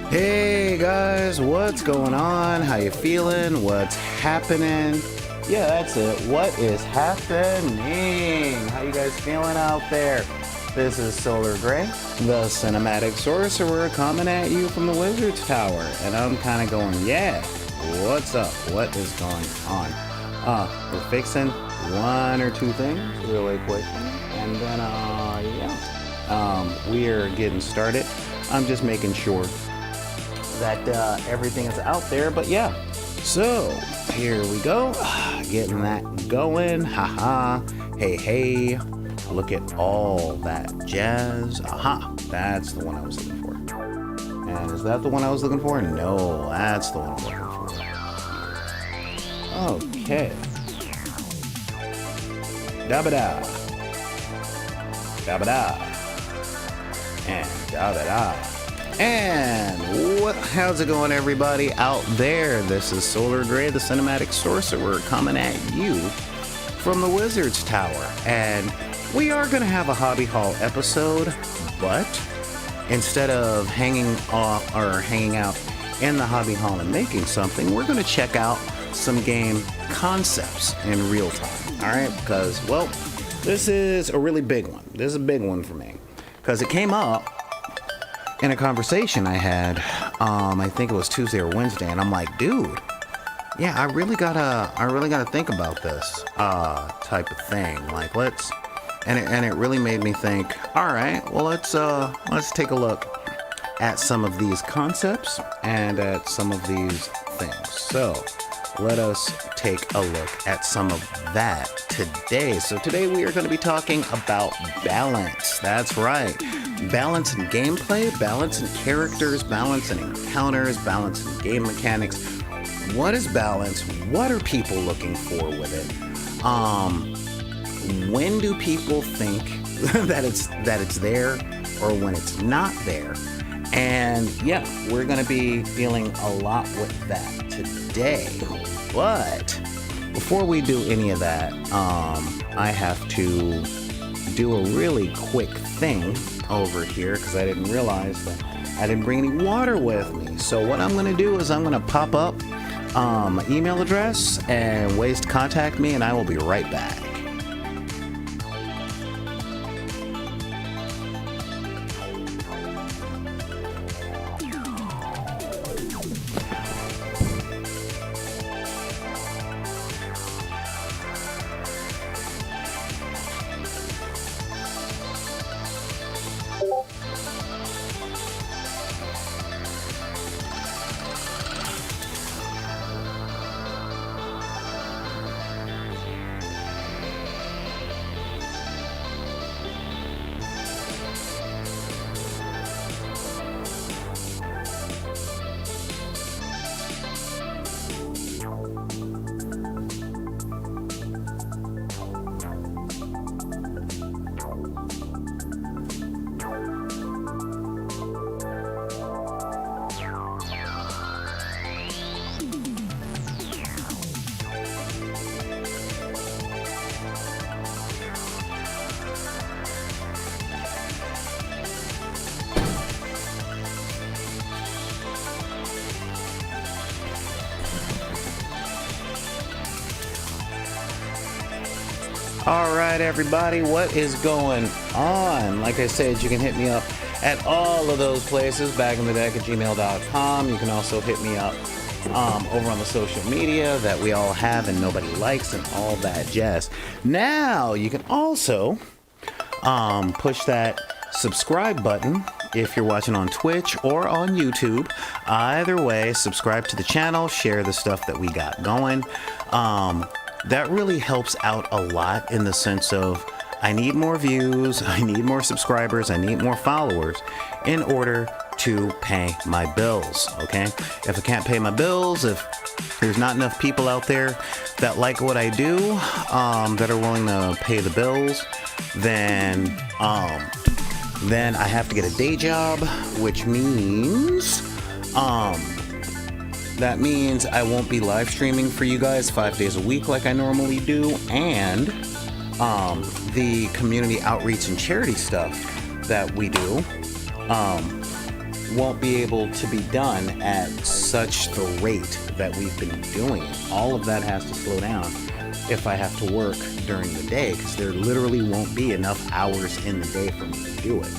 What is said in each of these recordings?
Hey guys, what's going on? How you feeling? What's happening? Yeah, that's it. What is happening? How you guys feeling out there? This is Solar Gray, the Cinematic Sorcerer, coming at you from the Wizard's Tower. And I'm kind of going, yeah, what's up? What is going on? We're fixing one or two things really quick. And then, we're getting started. I'm just making sure that everything is out there, but yeah, so here we go, getting that going. Haha, hey, look at all that jazz. Aha, that's the one I was looking for. And is that the one I was looking for? No, that's the one I'm looking for. Okay, da-ba-da, da-ba-da, and da-ba-da. And how's it going, everybody out there? This is Solar Gray, the Cinematic Sorcerer, coming at you from the Wizard's Tower. And we are going to have a Hobby Hall episode, but instead of hanging out in the Hobby Hall and making something, we're going to check out some game concepts in real time. All right, because, well, this is a really big one. This is a big one for me because it came up in a conversation I had, I think it was Tuesday or Wednesday, and I'm like, dude, yeah, I really gotta think about this type of thing. Like, and it really made me think. All right, well, let's take a look at some of these concepts and at some of these things. So let us take a look at some of that today. So today we are going to be talking about balance. That's right. Balance in gameplay, balance in characters, balance in encounters, balance in game mechanics. What is balance? What are people looking for with it? When do people think that it's there, or when it's not there? And yeah, we're going to be dealing a lot with that today. But before we do any of that, I have to do a really quick thing over here because I didn't realize that I didn't bring any water with me. So what I'm going to do is I'm going to pop up my email address and ways to contact me, and I will be right back. All right, everybody, what is going on? Like I said, you can hit me up at all of those places, bagginthedeck@gmail.com. You can also hit me up over on the social media that we all have and nobody likes and all that jazz. Now, you can also push that subscribe button if you're watching on Twitch or on YouTube. Either way, subscribe to the channel, share the stuff that we got going. That really helps out a lot in the sense of I need more views, I need more subscribers, I need more followers in order to pay my bills, okay? If I can't pay my bills, if there's not enough people out there that like what I do, that are willing to pay the bills, then I have to get a day job, which means that means I won't be live streaming for you guys 5 days a week like I normally do, and the community outreach and charity stuff that we do won't be able to be done at such the rate that we've been doing it. All of that has to slow down if I have to work during the day, because there literally won't be enough hours in the day for me to do it.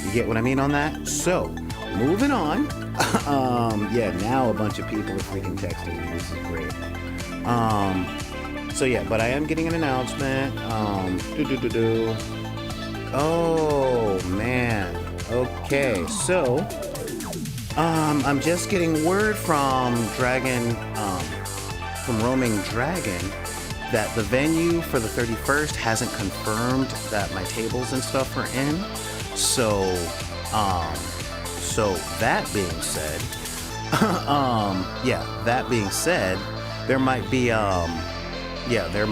You get what I mean on that? So, moving on. Yeah, now a bunch of people are freaking texting me. This is great. So yeah, but I am getting an announcement. Oh, man. Okay, so I'm just getting word from from Roaming Dragon, that the venue for the 31st hasn't confirmed that my tables and stuff are in. So that being said, that being said, there might be, there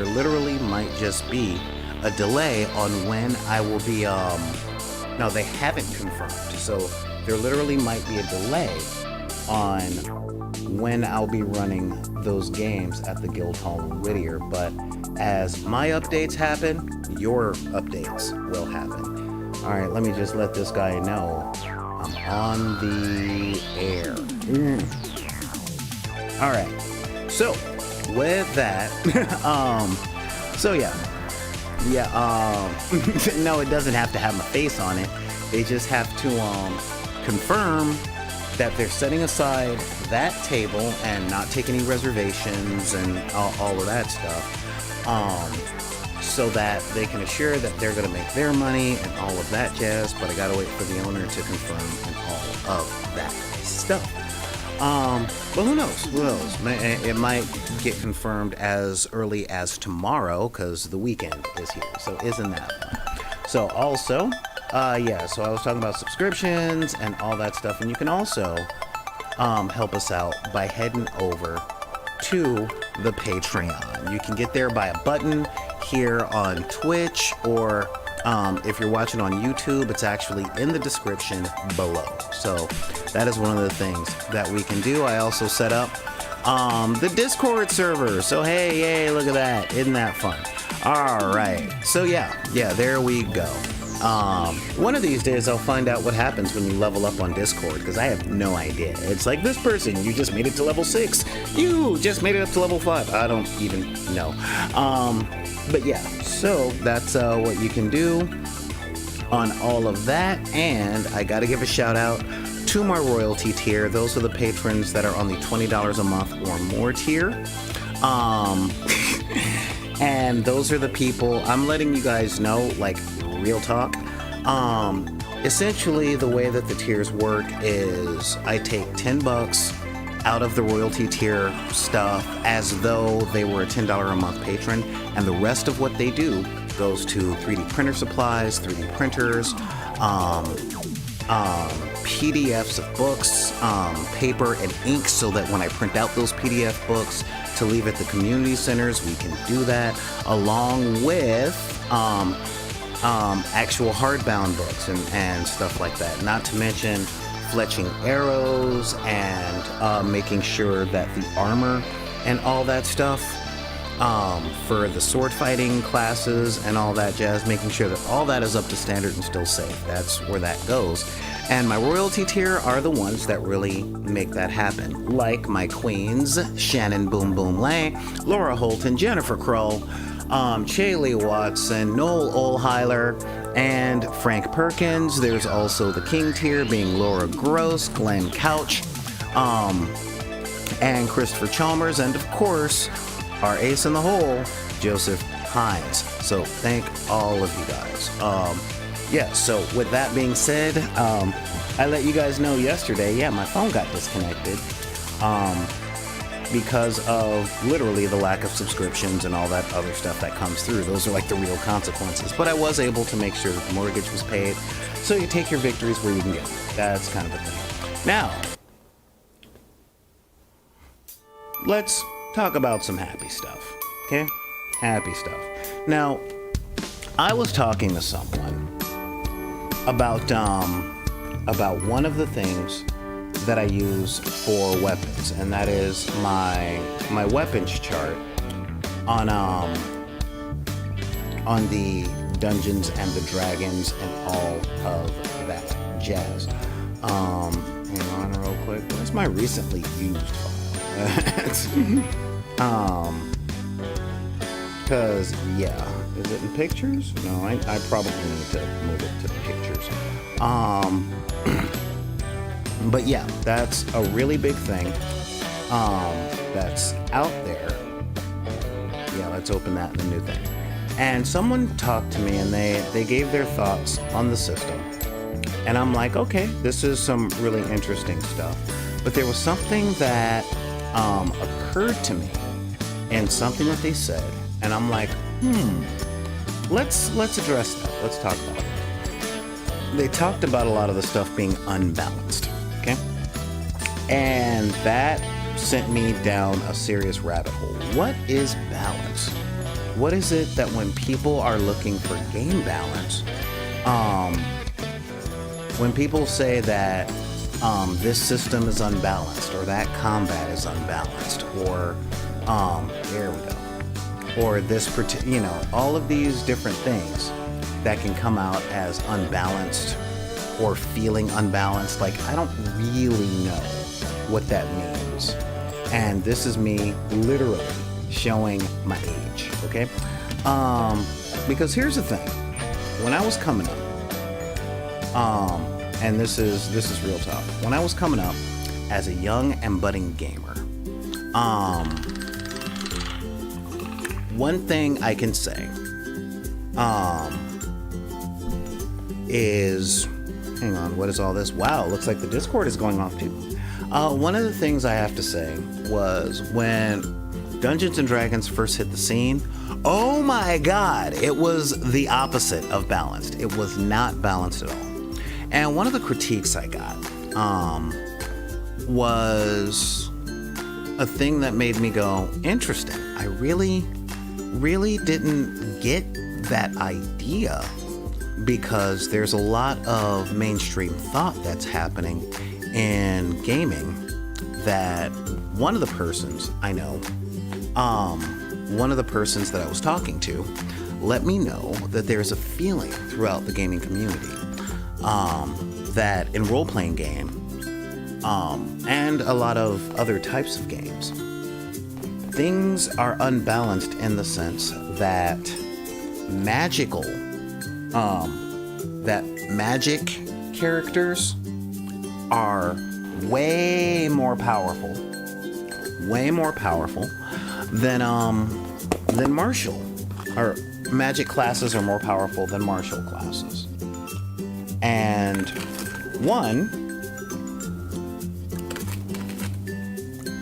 literally might just be a delay on when I will be, no, they haven't confirmed. So there literally might be a delay on when I'll be running those games at the Guildhall Whittier. But as my updates happen, your updates will happen. All right, let me just let this guy know I'm on the air. All right, so with that, no, it doesn't have to have my face on it. They just have to confirm that they're setting aside that table and not taking any reservations and all of that stuff, so that they can assure that they're going to make their money and all of that jazz. But I got to wait for the owner to confirm and all of that stuff. But who knows? Who knows? It might get confirmed as early as tomorrow, because the weekend is here. So isn't that fun? So also, so I was talking about subscriptions and all that stuff. And you can also help us out by heading over to the Patreon. You can get there by a button here on Twitch, or if you're watching on YouTube, it's actually in the description below. So that is one of the things that we can do. I also set up the Discord server. So hey, yay, look at that. Isn't that fun? All right. So yeah, there we go. One of these days I'll find out what happens when you level up on Discord, because I have no idea. It's like, this person, you just made it to level 6. You just made it up to level 5. I don't even know. But yeah, so that's what you can do on all of that. And I got to give a shout out to my royalty tier. Those are the patrons that are on the $20 a month or more tier. And those are the people, I'm letting you guys know, like, real talk. Essentially, the way that the tiers work is I take $10 out of the royalty tier stuff as though they were a $10 a month patron, and the rest of what they do goes to 3D printer supplies, 3D printers, PDFs of books, paper and ink, so that when I print out those PDF books to leave at the community centers, we can do that, along with actual hardbound books and stuff like that. Not to mention fletching arrows and making sure that the armor and all that stuff for the sword fighting classes and all that jazz, making sure that all that is up to standard and still safe. That's where that goes. And my royalty tier are the ones that really make that happen, like my queens, Shannon Boom Boom Lay, Laura Holton, Jennifer Kroll, Chaley Watson, Noel Olheiler, and Frank Perkins. There's also the king tier, being Laura Gross, Glenn Couch, and Christopher Chalmers, and of course, our ace in the hole, Joseph Hines. So thank all of you guys. So with that being said, I let you guys know yesterday, my phone got disconnected. Because of literally the lack of subscriptions and all that other stuff that comes through. Those are like the real consequences. But I was able to make sure that the mortgage was paid. So you take your victories where you can get them. That's kind of a thing. Now, let's talk about some happy stuff. Okay? Happy stuff. Now, I was talking to someone about one of the things that I use for weapons, and that is my weapons chart on the Dungeons and the Dragons and all of that jazz. Hang on real quick. Where's my recently used file? Because, yeah. Is it in pictures? No, I probably need to move it to pictures. But yeah, that's a really big thing. That's out there. Yeah, let's open that in the new thing. And someone talked to me and they gave their thoughts on the system. And I'm like, okay, this is some really interesting stuff. But there was something that occurred to me and something that they said. And I'm like, let's address that. Let's talk about it. They talked about a lot of the stuff being unbalanced, okay? And that sent me down a serious rabbit hole. What is balance? What is it that when people are looking for game balance, when people say that this system is unbalanced or that combat is unbalanced or there we go, or this all of these different things that can come out as unbalanced or feeling unbalanced, like I don't really know what that means. And this is me literally showing my age, okay? Because here's the thing. When I was coming up, and this is real talk. When I was coming up as a young and budding gamer, one thing I can say is, hang on, what is all this? Wow, looks like the Discord is going off too. One of the things I have to say was when Dungeons and Dragons first hit the scene, oh my god, it was the opposite of balanced. It was not balanced at all. And one of the critiques I got was a thing that made me go, interesting. I really didn't get that idea, because there's a lot of mainstream thought that's happening in gaming that one of the persons I know, one of the persons that I was talking to let me know that there's a feeling throughout the gaming community that in role-playing game and a lot of other types of games, things are unbalanced in the sense that magic characters are way more powerful than martial, or magic classes are more powerful than martial classes. And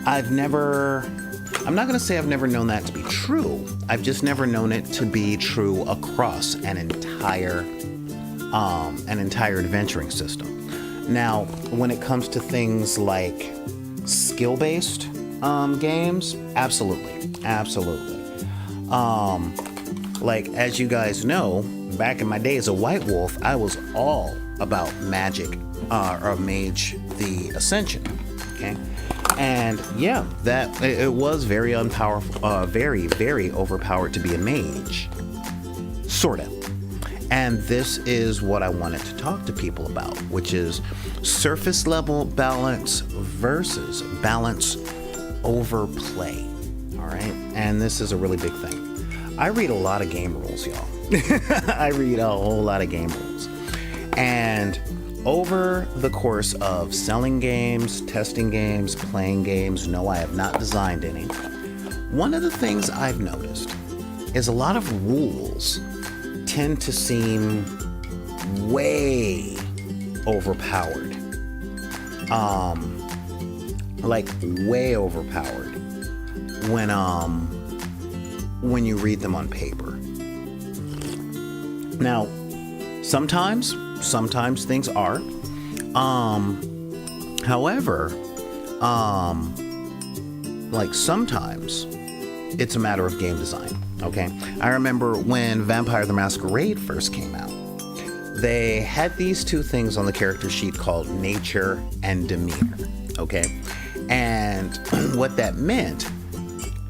I'm not going to say I've never known that to be true. I've just never known it to be true across an entire adventuring system. Now, when it comes to things like skill-based games, absolutely. Like, as you guys know, back in my days of White Wolf, I was all about magic, or Mage the Ascension, okay? And yeah, that it was very unpowerful, very overpowered to be a mage, sort of. And this is what I wanted to talk to people about, which is surface level balance versus balance over play. All right, and this is a really big thing. I read a lot of game rules, y'all. I read a whole lot of game rules, and over the course of selling games, testing games, playing games, no, I have not designed any. One of the things I've noticed is a lot of rules tend to seem way overpowered. Like way overpowered when you read them on paper. Now, sometimes things are. However, like sometimes it's a matter of game design, okay? I remember when Vampire the Masquerade first came out, they had these two things on the character sheet called nature and demeanor, okay? And what that meant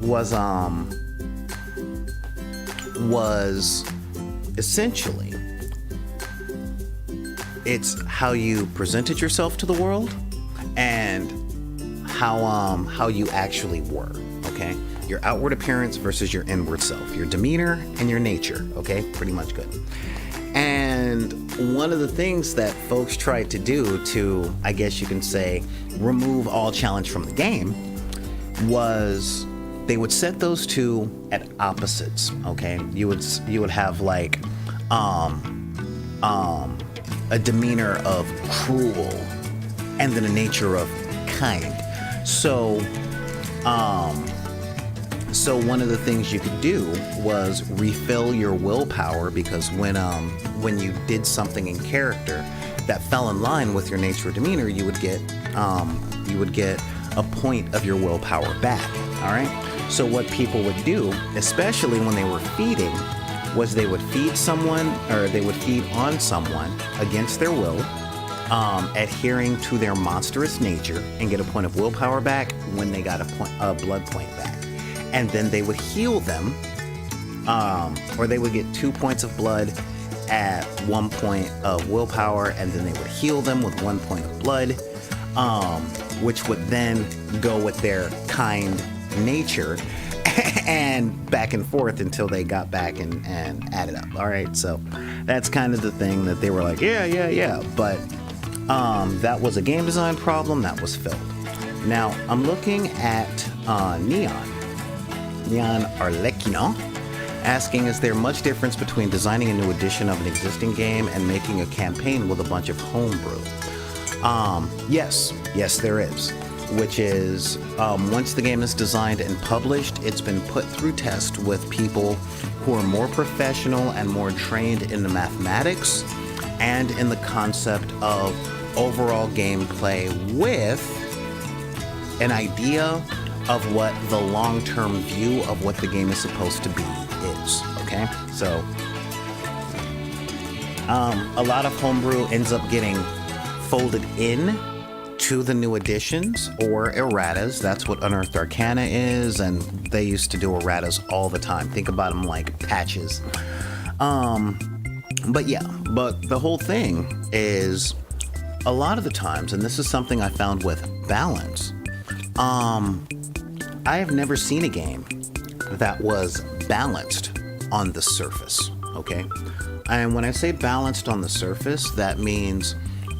was essentially it's how you presented yourself to the world and how you actually were, okay? Your outward appearance versus your inward self, your demeanor and your nature, okay? Pretty much good. And one of the things that folks tried to do to, I guess you can say, remove all challenge from the game was they would set those two at opposites, okay? You would have like a demeanor of cruel and then a nature of kind. So one of the things you could do was refill your willpower, because when you did something in character that fell in line with your nature or demeanor, you would get a point of your willpower back. All right. So what people would do, especially when they were feeding, was they would feed someone, or they would feed on someone against their will, adhering to their monstrous nature, and get a point of willpower back when they got a blood point back. And then they would heal them, or they would get 2 points of blood at 1 point of willpower, and then they would heal them with 1 point of blood, which would then go with their kind nature, and back and forth until they got back and added up. All right, so that's kind of the thing that they were like, yeah. But that was a game design problem that was filled. Now I'm looking at Neon Arlecchino, asking, is there much difference between designing a new edition of an existing game and making a campaign with a bunch of homebrew? Yes, there is. Which is, once the game is designed and published, it's been put through test with people who are more professional and more trained in the mathematics and in the concept of overall gameplay, with an idea of what the long-term view of what the game is supposed to be is, okay? So, a lot of homebrew ends up getting folded in to the new editions or erratas. That's what Unearthed Arcana is, and they used to do erratas all the time. Think about them like patches. But the whole thing is, a lot of the times, and this is something I found with balance, I have never seen a game that was balanced on the surface, okay? And when I say balanced on the surface, that means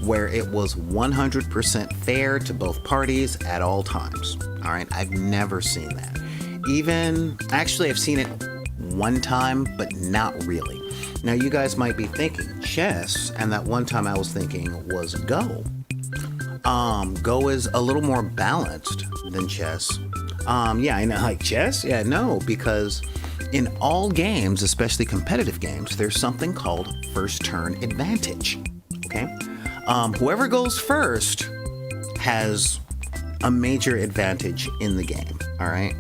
where it was 100% fair to both parties at all times. All right, I've never seen that. Actually, I've seen it one time, but not really. Now, you guys might be thinking chess, and that one time I was thinking was Go. Go is a little more balanced than chess. Yeah, I know, like chess? Yeah, no, because in all games, especially competitive games, there's something called first turn advantage, okay? Whoever goes first has a major advantage in the game, all right?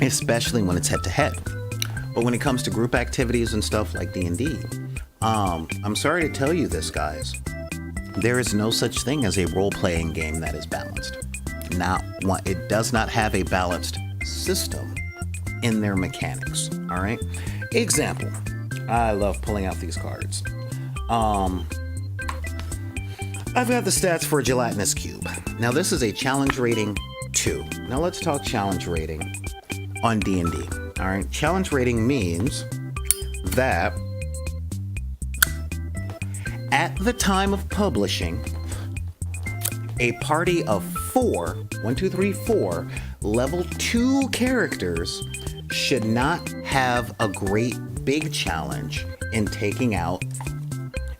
Especially when it's head-to-head. But when it comes to group activities and stuff like D&D, I'm sorry to tell you this, guys. There is no such thing as a role-playing game that is balanced. It does not have a balanced system in their mechanics, all right? Example, I love pulling out these cards. I've got the stats for a gelatinous cube. Now, this is a challenge rating 2. Now, let's talk challenge rating on D&D. All right, challenge rating means that at the time of publishing, a party of 4 level 2 characters should not have a great big challenge in taking out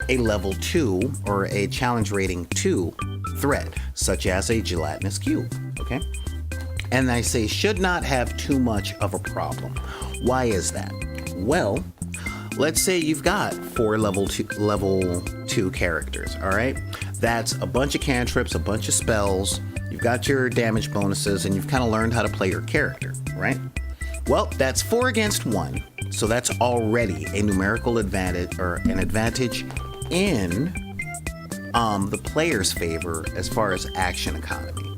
a level 2 or a challenge rating 2 threat, such as a gelatinous cube, okay? And I say should not have too much of a problem. Why is that? Well, let's say you've got 4 level 2 characters, all right? That's a bunch of cantrips, a bunch of spells, you've got your damage bonuses, and you've kind of learned how to play your character, right? Well, that's 4 against 1, so that's already a numerical advantage, or an advantage in the player's favor as far as action economy.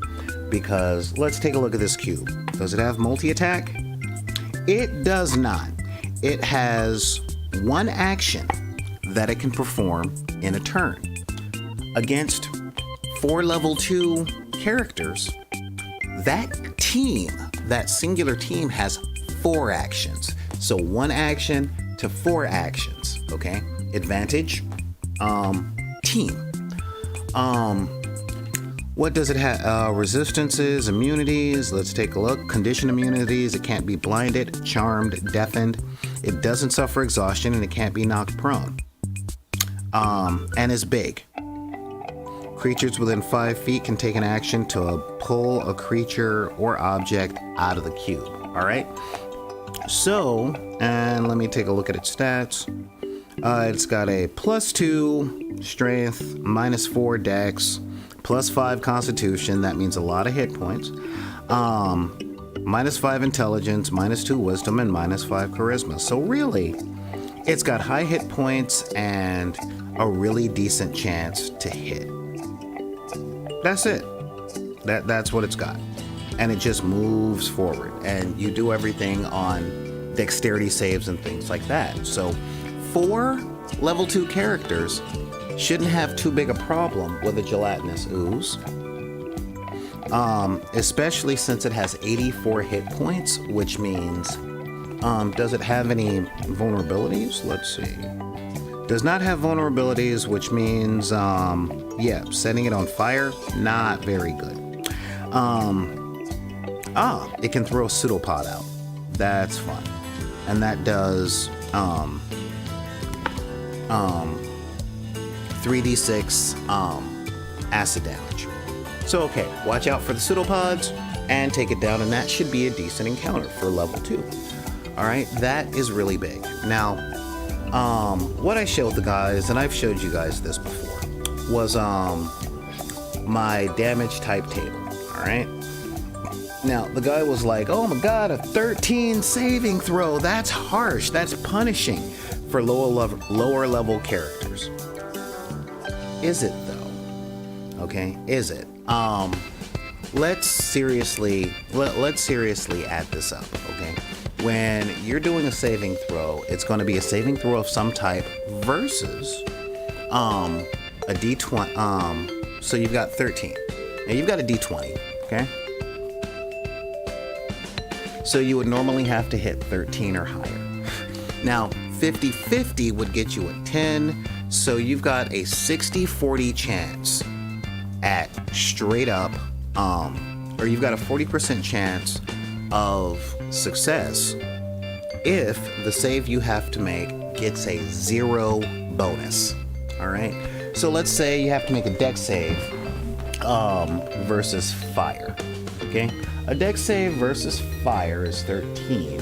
Because let's take a look at this cube. Does it have multi-attack? It does not. It has one action that it can perform in a turn. Against 4 level 2 characters, that team, that singular team, has 4 actions. So 1 action to 4 actions, okay? Advantage, team. What does it have? Resistances, immunities. Let's take a look. Condition immunities. It can't be blinded, charmed, deafened. It doesn't suffer exhaustion, and it can't be knocked prone. And is big. Creatures within 5 feet can take an action to pull a creature or object out of the cube. All right. So, and let me take a look at its stats. It's got a +2 strength, -4 dex, +5 constitution. That means a lot of hit points. -5 intelligence, -2 wisdom, and -5 charisma. So really, it's got high hit points and a really decent chance to hit. That's it. That's what it's got. And it just moves forward. And you do everything on dexterity saves and things like that. So 4 level 2 characters shouldn't have too big a problem with a gelatinous ooze. Especially since it has 84 hit points, which means, does it have any vulnerabilities? Let's see. Does not have vulnerabilities, which means, yeah, setting it on fire, not very good. It can throw a pseudopod out. That's fun. And that does, 3d6, acid damage. So, okay, watch out for the pseudopods and take it down, and that should be a decent encounter for level 2. All right, that is really big. Now, what I showed the guys, and I've showed you guys this before, was my damage type table. All right. Now, the guy was like, oh my god, a 13 saving throw. That's harsh. That's punishing for lower level characters. Is it though? Okay, is it? Let's seriously add this up, okay? When you're doing a saving throw, it's going to be a saving throw of some type versus a d20. So you've got 13. Now you've got a d20, okay? So you would normally have to hit 13 or higher. Now 50-50 would get you a 10, so you've got a 60-40 chance at straight up, or you've got a 40% chance of success if the save you have to make gets a 0 bonus. All right. So let's say you have to make a dex save versus fire. Okay. A dex save versus fire is 13.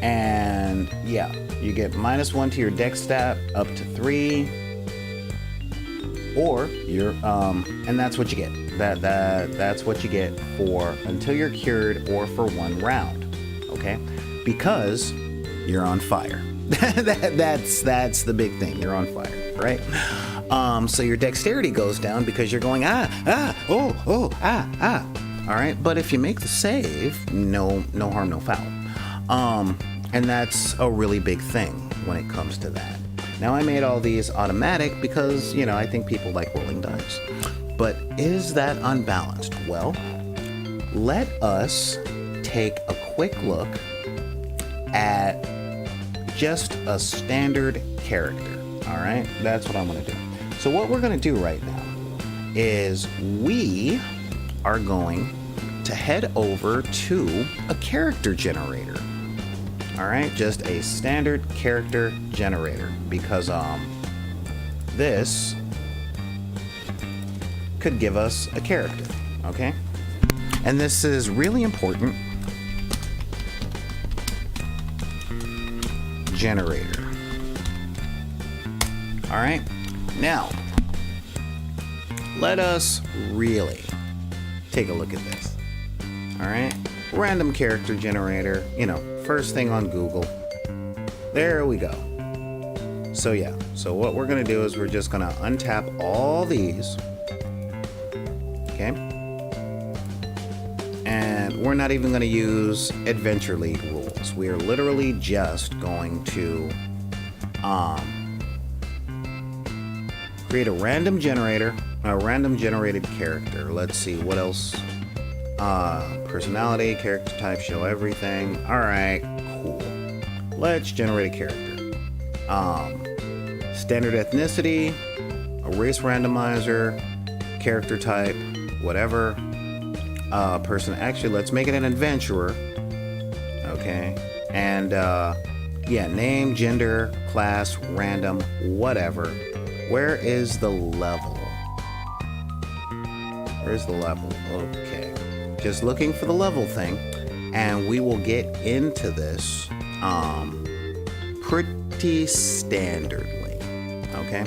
And yeah, you get -1 to your dex stat up to 3. Or you're and that's what you get. That's what you get for until you're cured or for 1 round. Okay? Because you're on fire. That's the big thing. You're on fire, right? So your dexterity goes down because you're going All right, but if you make the save, no harm, no foul. And that's a really big thing when it comes to that. Now I made all these automatic because, you know, I think people like rolling dice. But is that unbalanced? Well, let us take a quick look at just a standard character. All right, that's what I'm going to do. So what we're going to do right now is we are going to head over to a character generator. All right, just a standard character generator because this could give us a character, okay? And this is really important. Generator. All right, now let us really take a look at this. All right, random character generator, you know, first thing on Google. There we go. So yeah, so what we're gonna do is we're just gonna untap all these. Okay. And we're not even going to use Adventure League rules. We are literally just going to create a random generator, a random generated character. Let's see, what else? Personality, character type, show everything. Alright, cool. Let's generate a character. Standard ethnicity, a race randomizer, character type, whatever. Actually, let's make it an adventurer. Okay. And, yeah, name, gender, class, random, whatever. Where is the level? Where's the level? Okay. Just looking for the level thing. And we will get into this, pretty standardly. Okay.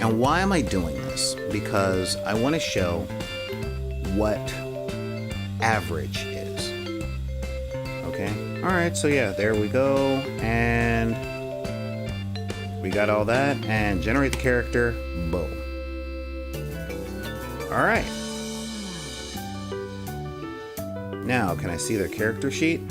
And why am I doing this? Because I want to show what average is. Okay. All right. So yeah, there we go. And we got all that, and generate the character. Boom. All right. Now, can I see their character sheet?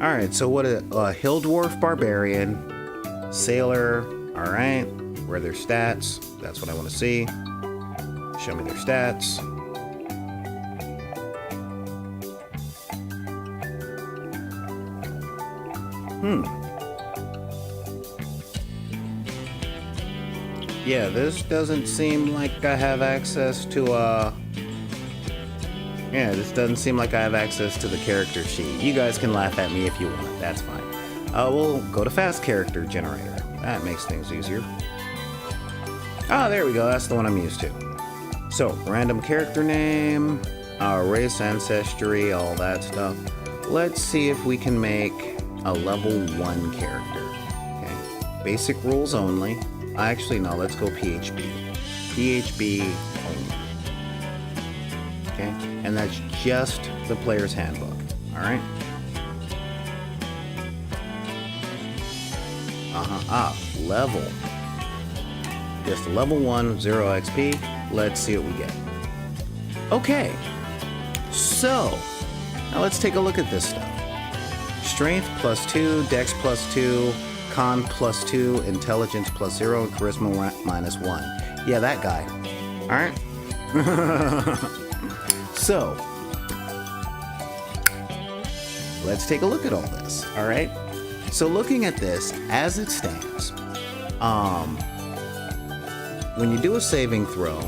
All right. So what a Hill Dwarf Barbarian, Sailor. All right. Where are their stats? That's what I want to see. Show me their stats. Yeah, this doesn't seem like I have access to, this doesn't seem like I have access to the character sheet. You guys can laugh at me if you want, that's fine. We'll go to Fast Character Generator. That makes things easier. Ah, there we go, that's the one I'm used to. So, random character name, race, ancestry, all that stuff. Let's see if we can make a level 1 character. Okay, basic rules only. Actually, no, let's go PHB. PHB only. Okay, and that's just the player's handbook. All right. Level. Just level 1, 0 XP. Let's see what we get. Okay, so now let's take a look at this stuff. Strength +2, Dex +2, Con +2, Intelligence +0, and Charisma -1. Yeah, that guy. All right. So let's take a look at all this. All right. So looking at this as it stands, when you do a saving throw,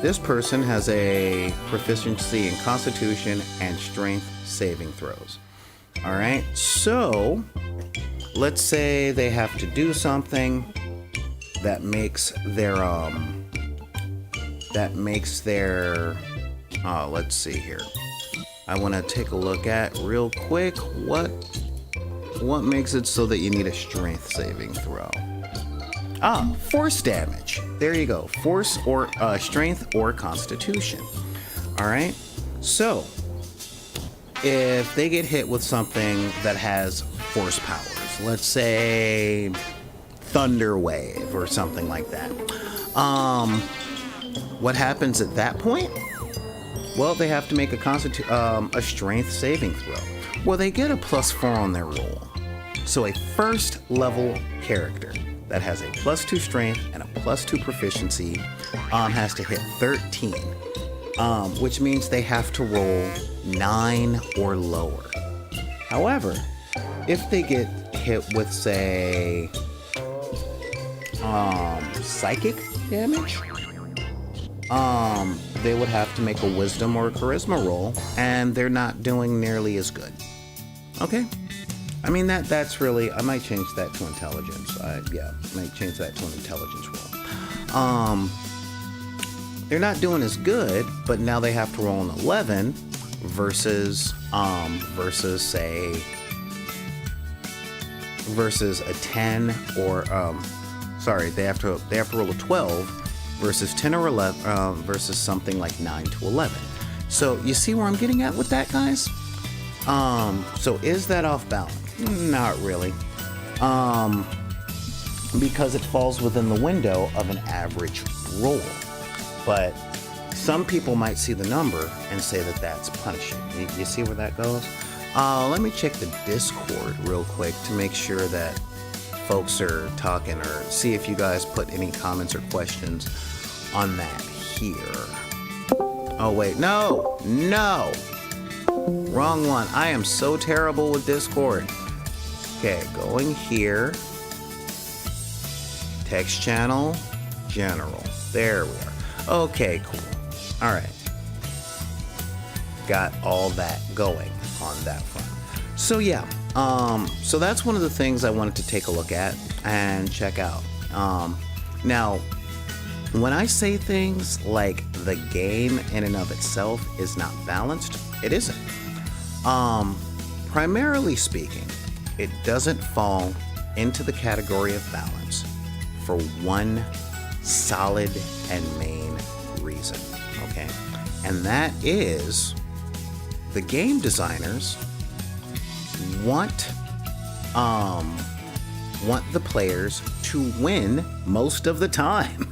this person has a proficiency in Constitution and Strength saving throws. All right. So let's say they have to do something that makes their let's see here. I want to take a look at real quick what makes it so that you need a strength saving throw. Force damage. There you go. Force or strength or constitution. All right. So if they get hit with something that has force powers, let's say Thunder Wave or something like that, what happens at that point? Well, they have to make a strength saving throw. Well, they get a +4 on their roll. So a first level character that has a +2 strength and a +2 proficiency has to hit 13, which means they have to roll 9 or lower. However, if they get hit with, say, psychic damage, they would have to make a wisdom or a charisma roll, and they're not doing nearly as good. Okay. I mean, that's really, I might change that to intelligence. I might change that to an intelligence roll. They're not doing as good, but now they have to roll an 11 versus a 10 or, they have to roll a 12 versus 10 or 11 versus something like 9 to 11. So you see where I'm getting at with that, guys? So is that off balance? Not really. Because it falls within the window of an average roll. But some people might see the number and say that that's punishing. You see where that goes? Let me check the Discord real quick to make sure that folks are talking, or see if you guys put any comments or questions on that here. Oh, wait, no, wrong one. I am so terrible with Discord. Okay, going here, text channel, general. There we are. Okay, cool. All right. Got all that going on that front. So yeah, so that's one of the things I wanted to take a look at and check out. Now, when I say things like the game in and of itself is not balanced, it isn't. Primarily speaking, it doesn't fall into the category of balance for one solid and main reason, okay? And that is the game designers want the players to win most of the time.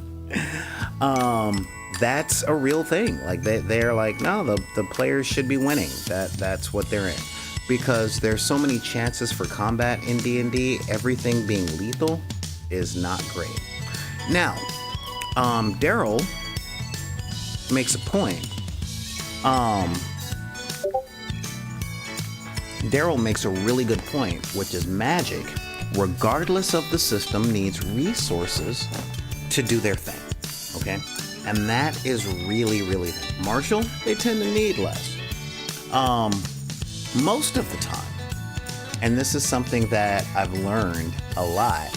That's a real thing. Like they're like, no, the players should be winning. That's what they're in. Because there's so many chances for combat in D&D, everything being lethal is not great. Now, Daryl makes a point. Daryl makes a really good point, which is magic, regardless of the system, needs resources to do their thing, okay? And that is really, really, Martial, they tend to need less. Most of the time, and this is something that I've learned a lot,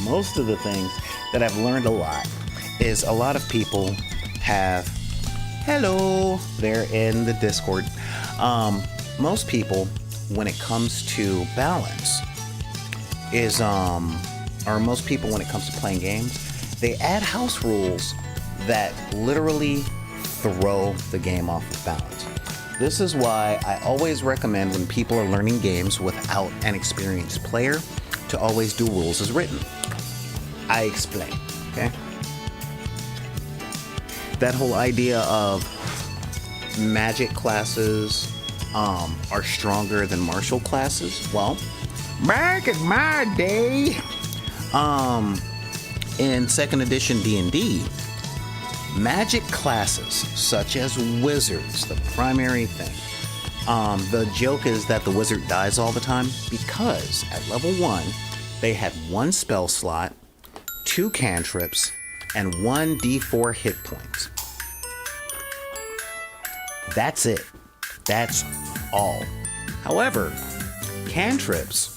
most of the things that I've learned a lot is a lot of people have, hello, they're in the Discord. Most people, when it comes to balance, most people when it comes to playing games, they add house rules that literally throw the game off of balance. This is why I always recommend when people are learning games without an experienced player to always do rules as written. I explain, okay? That whole idea of magic classes are stronger than martial classes. Well, back in my day, in 2nd edition D&D, magic classes such as wizards, the primary thing. The joke is that the wizard dies all the time because at level 1, they had 1 spell slot, 2 cantrips, and 1 d4 hit points. That's it. That's all. However, cantrips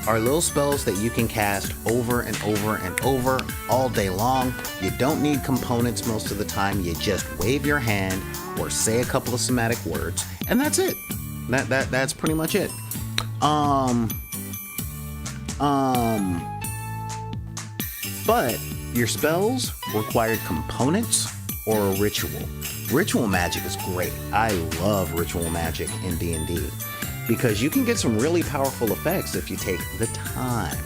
are little spells that you can cast over and over and over all day long. You don't need components most of the time. You just wave your hand or say a couple of somatic words, and that's it. That's pretty much it. But your spells required components or a ritual. Ritual magic is great. I love ritual magic in D&D because you can get some really powerful effects if you take the time.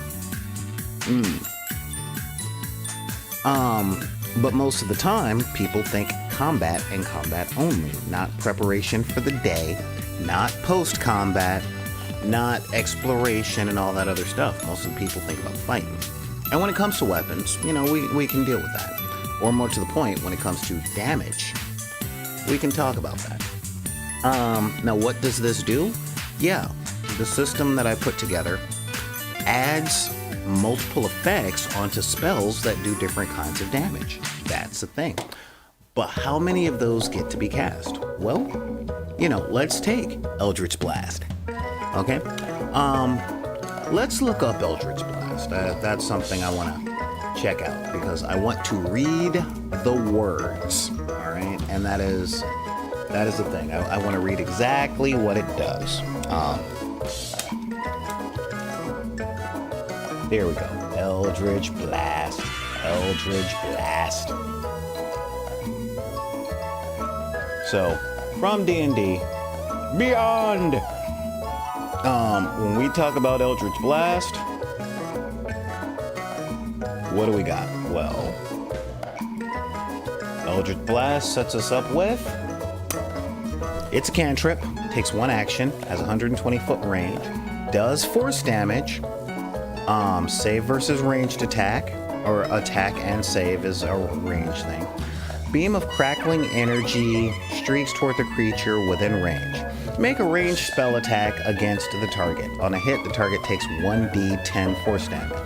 But most of the time, people think combat and combat only, not preparation for the day, not post-combat, not exploration and all that other stuff. Most of the people think about fighting. And when it comes to weapons, we can deal with that. Or more to the point, when it comes to damage, we can talk about that. Now, what does this do? Yeah, the system that I put together adds multiple effects onto spells that do different kinds of damage. That's the thing. But how many of those get to be cast? Well, let's take Eldritch Blast. Okay? Let's look up Eldritch Blast. That's something I want to check out because I want to read the words. All right? And that is the thing. I want to read exactly what it does. There we go. Eldritch Blast. Eldritch Blast. So, from D&D Beyond. When we talk about Eldritch Blast, what do we got? Well, Eldritch Blast sets us up with... It's a cantrip, takes 1 action, has 120 foot range, does force damage, save versus ranged attack, or attack and save is a range thing. Beam of crackling energy streaks toward the creature within range. Make a ranged spell attack against the target. On a hit, the target takes 1d10 force damage.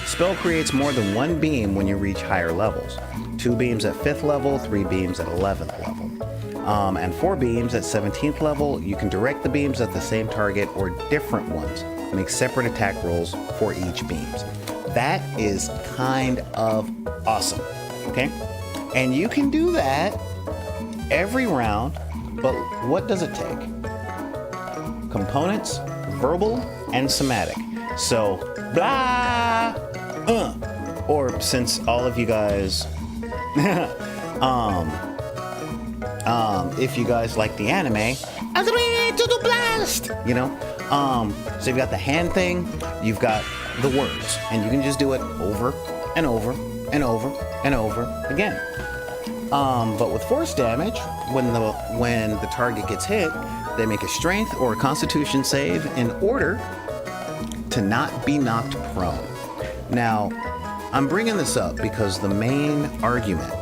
Spell creates more than 1 beam when you reach higher levels. 2 beams at 5th level, 3 beams at 11th level. And 4 beams at 17th level. You can direct the beams at the same target or different ones. Make separate attack rolls for each beams. That is kind of awesome, okay? And you can do that every round, but what does it take? Components, verbal, and somatic. So, blah, or since all of you guys, if you guys like the anime, to the blast, you know? So you've got the hand thing, you've got the words, and you can just do it over and over and over and over again. But with force damage, when the target gets hit, they make a strength or a constitution save in order to not be knocked prone. Now, I'm bringing this up because the main argument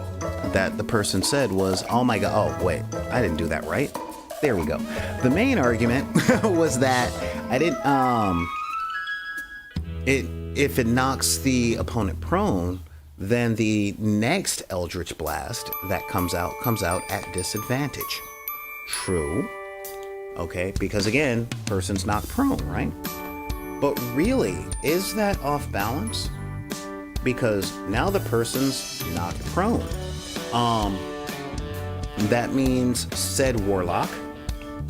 that the person said was, oh my god, oh wait, I didn't do that right. There we go. The main argument was that I didn't, if it knocks the opponent prone, then the next Eldritch Blast that comes out at disadvantage. True. Okay, because again, person's knocked prone, right? But really, is that off balance? Because now the person's knocked prone. That means said warlock,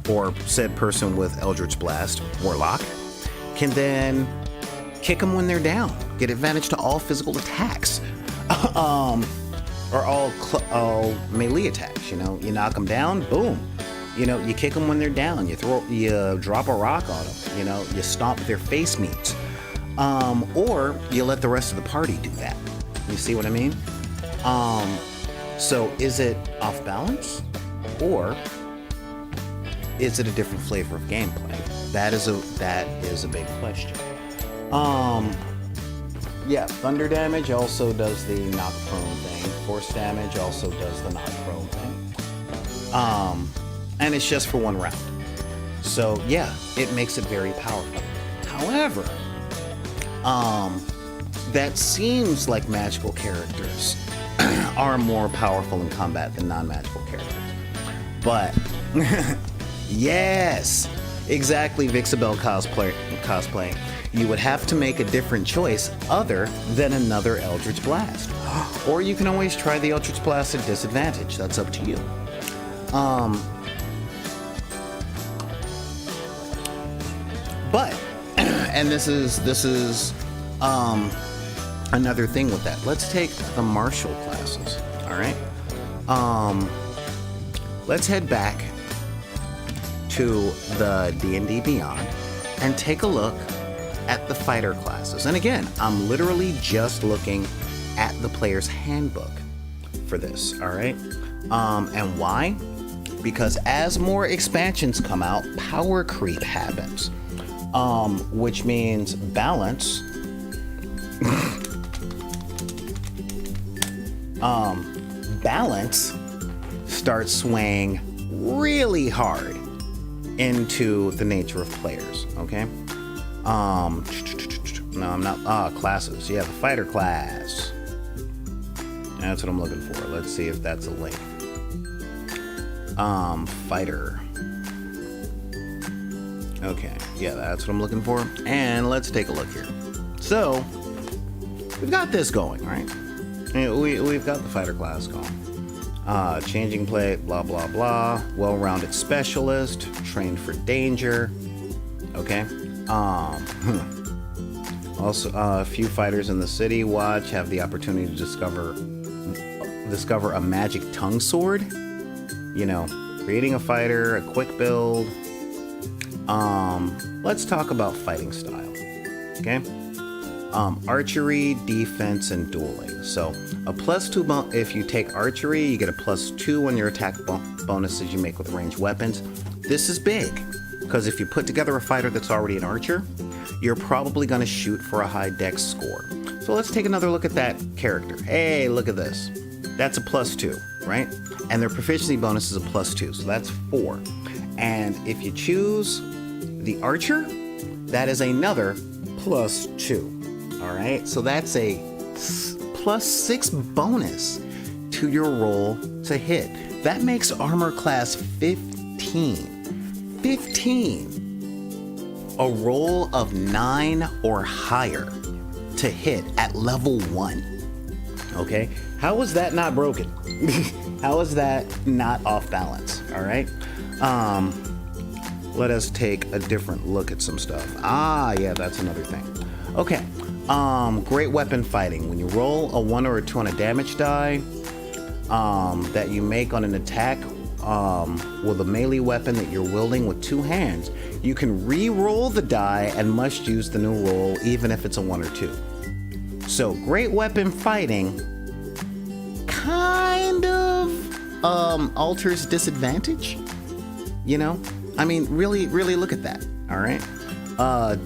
or said person with Eldritch Blast, warlock, can then kick them when they're down, get advantage to all physical attacks, or all melee attacks. You know, you knock them down, boom. You know, you kick them when they're down. You drop a rock on them. You know, you stomp their face meat, or you let the rest of the party do that. You see what I mean? So is it off balance, or is it a different flavor of gameplay? That is a big question. Yeah, thunder damage also does the knock prone thing. Force damage also does the knock prone thing. And it's just for 1 round. So yeah, it makes it very powerful. However, that seems like magical characters are more powerful in combat than non-magical characters. But yes, exactly, Vixabel cosplay. You would have to make a different choice other than another Eldritch Blast. Or you can always try the Eldritch Blast at disadvantage. That's up to you. But, and this is another thing with that. Let's take the martial classes, all right? Let's head back to the D&D Beyond and take a look at the fighter classes. And again, I'm literally just looking at the player's handbook for this, all right? And why? Because as more expansions come out, power creep happens, which means balance balance starts swaying really hard into the nature of players, okay? No, I'm not. Classes. Yeah, the fighter class. That's what I'm looking for. Let's see if that's a link. Fighter. Okay, yeah, that's what I'm looking for. And let's take a look here. So, we've got this going, right? We've got the fighter class going. Changing plate, blah, blah, blah. Well-rounded specialist, trained for danger. Okay. Also, a few fighters in the City Watch have the opportunity to discover a magic tongue sword. You know, creating a fighter, a quick build. Let's talk about fighting style. Okay. archery, defense, and dueling. So a +2 if you take archery, you get a +2 on your attack bonuses you make with ranged weapons. This is big, because if you put together a fighter that's already an archer, you're probably going to shoot for a high dex score. So let's take another look at that character. Hey, look at this. That's a +2, right? And their proficiency bonus is a +2, so that's 4. And if you choose the archer, that is another +2. All right, so that's a +6 bonus to your roll to hit. That makes armor class 15. 15. A roll of 9 or higher to hit at level 1. Okay, how is that not broken? How is that not off balance? All right. Let us take a different look at some stuff. Yeah, that's another thing. Okay. Great weapon fighting. When you roll a 1 or a 2 on a damage die that you make on an attack with a melee weapon that you're wielding with 2 hands, you can re-roll the die and must use the new roll even if it's a 1 or 2. So great weapon fighting kind of alters disadvantage. You know? I mean, really look at that. All right.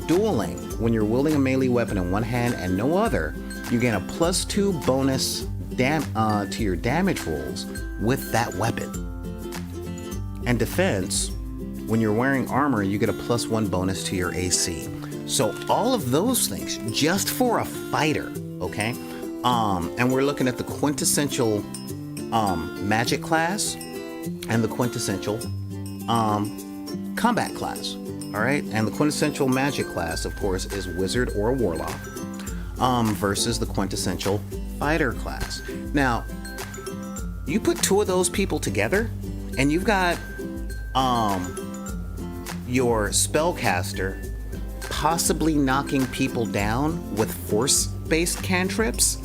Dueling. When you're wielding a melee weapon in one hand and no other, you gain a +2 bonus to your damage rolls with that weapon. And defense, when you're wearing armor, you get a +1 bonus to your AC. So all of those things just for a fighter, okay? And we're looking at the quintessential magic class and the quintessential combat class. All right, and the quintessential magic class, of course, is wizard or warlock versus the quintessential fighter class. Now, you put 2 of those people together, and you've got your spellcaster possibly knocking people down with force-based cantrips,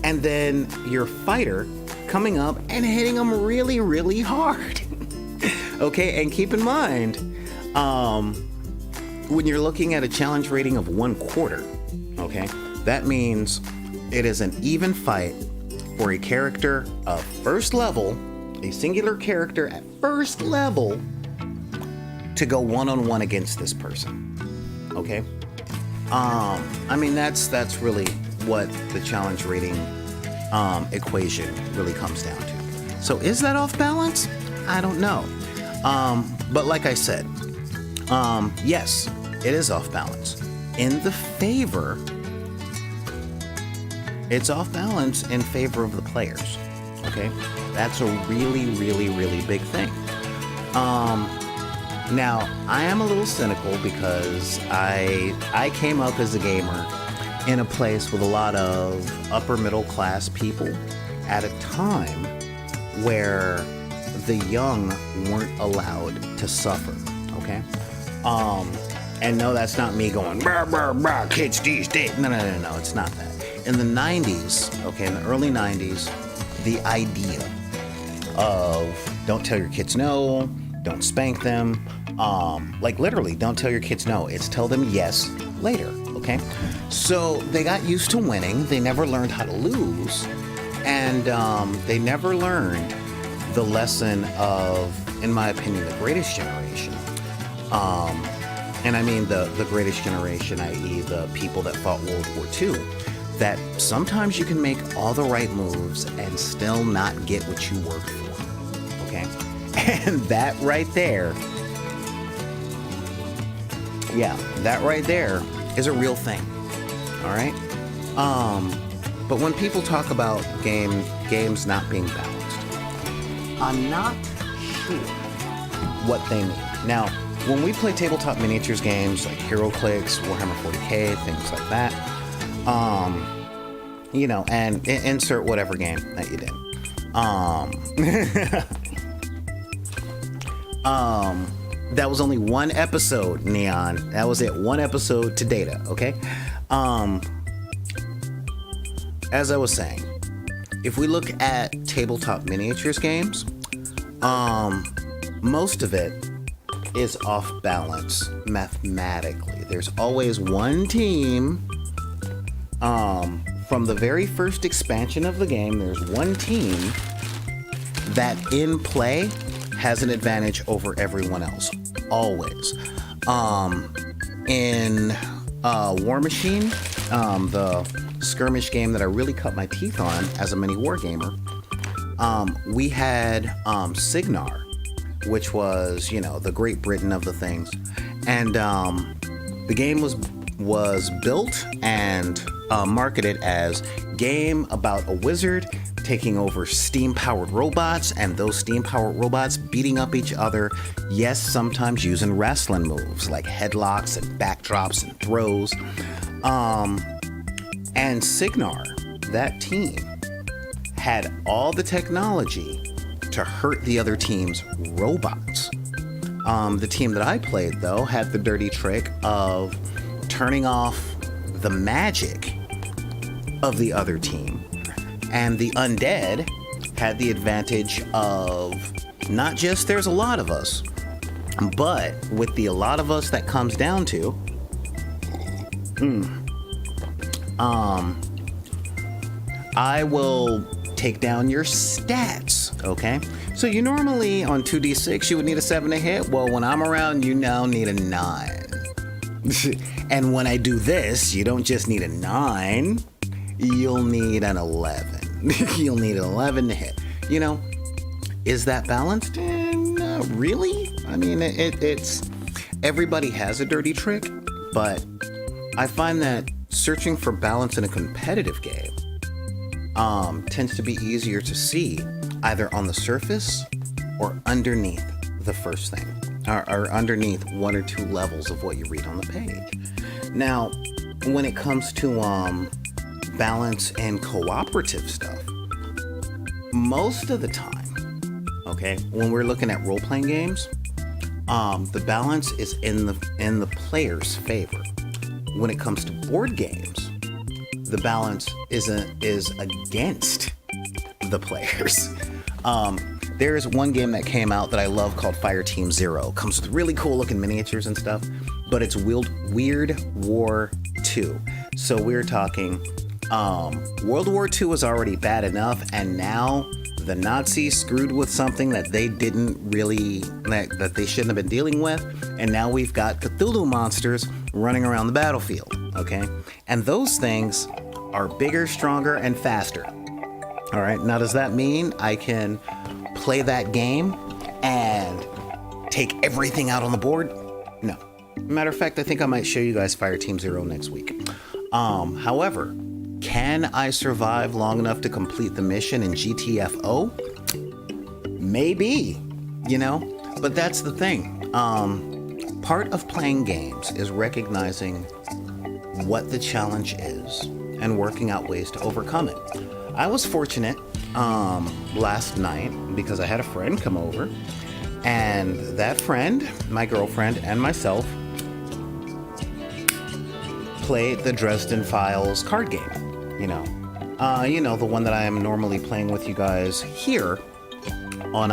and then your fighter coming up and hitting them really hard. Okay, and keep in mind, when you're looking at a challenge rating of 1/4, okay, that means it is an even fight for a character of first level, a singular character at first level, to go one-on-one against this person. Okay, I mean that's really what the challenge rating equation really comes down to. So is that off balance? I don't know. But like I said, yes, it is off balance. It's off balance in favor of the players. Okay, that's a really big thing. Now I am a little cynical because I came up as a gamer in a place with a lot of upper middle class people at a time where the young weren't allowed to suffer. Okay. And no, that's not me going, brr, brr, brr, kids these days. No, it's not that. In the 90s, okay, in the early 90s, the idea of don't tell your kids no, don't spank them, like literally don't tell your kids no, it's tell them yes later, okay? So they got used to winning, they never learned how to lose, and they never learned the lesson of, in my opinion, the greatest generation. And I mean the greatest generation, i.e. the people that fought World War II, that sometimes you can make all the right moves and still not get what you worked for, okay? And that right there, yeah, that right there is a real thing, all right? But when people talk about games not being balanced, I'm not sure what they mean. Now, when we play tabletop miniatures games like HeroClix, Warhammer 40K, things like that, you know, and insert whatever game that you did. That was only one episode, Neon. That was it, one episode to data, okay? As I was saying, if we look at tabletop miniatures games, most of it is off balance mathematically. There's always one team From the very first expansion of the game, there's one team that in play has an advantage over everyone else. Always. In War Machine, the skirmish game that I really cut my teeth on as a mini war gamer, we had Cygnar, which was, the Great Britain of the things. And the game was built and marketed as game about a wizard taking over steam-powered robots, and those steam-powered robots beating up each other, yes, sometimes using wrestling moves like headlocks and backdrops and throws. And Cygnar, that team, had all the technology to hurt the other team's robots. The team that I played, though, had the dirty trick of turning off the magic of the other team. And the undead had the advantage of not just there's a lot of us, but with the a lot of us that comes down to, I will take down your stats, okay? So you normally on 2d6 you would need a 7 to hit. Well, when I'm around, you now need a 9. And when I do this, you don't just need a 9, you'll need an 11. You'll need an 11 to hit. Is that balanced? Not really. I mean, it's everybody has a dirty trick, but I find that searching for balance in a competitive game tends to be easier to see either on the surface or underneath the first thing, or underneath 1 or 2 levels of what you read on the page. Now, when it comes to balance and cooperative stuff, most of the time, okay, when we're looking at role-playing games, the balance is in the player's favor. When it comes to board games, the balance is against the players. There's one game that came out that I love called Fireteam Zero. Comes with really cool looking miniatures and stuff, but it's Weird War 2. So we're talking World War II was already bad enough, and now the Nazis screwed with something that they didn't really, that they shouldn't have been dealing with, and now we've got Cthulhu monsters running around the battlefield, okay? And those things are bigger, stronger, and faster. All right, now does that mean I can play that game and take everything out on the board? No. Matter of fact, I think I might show you guys Fireteam Zero next week. However, can I survive long enough to complete the mission in GTFO? Maybe, but that's the thing. Part of playing games is recognizing what the challenge is and working out ways to overcome it. I was fortunate last night because I had a friend come over, and that friend, my girlfriend, and myself played the Dresden Files card game. The one that I am normally playing with you guys here on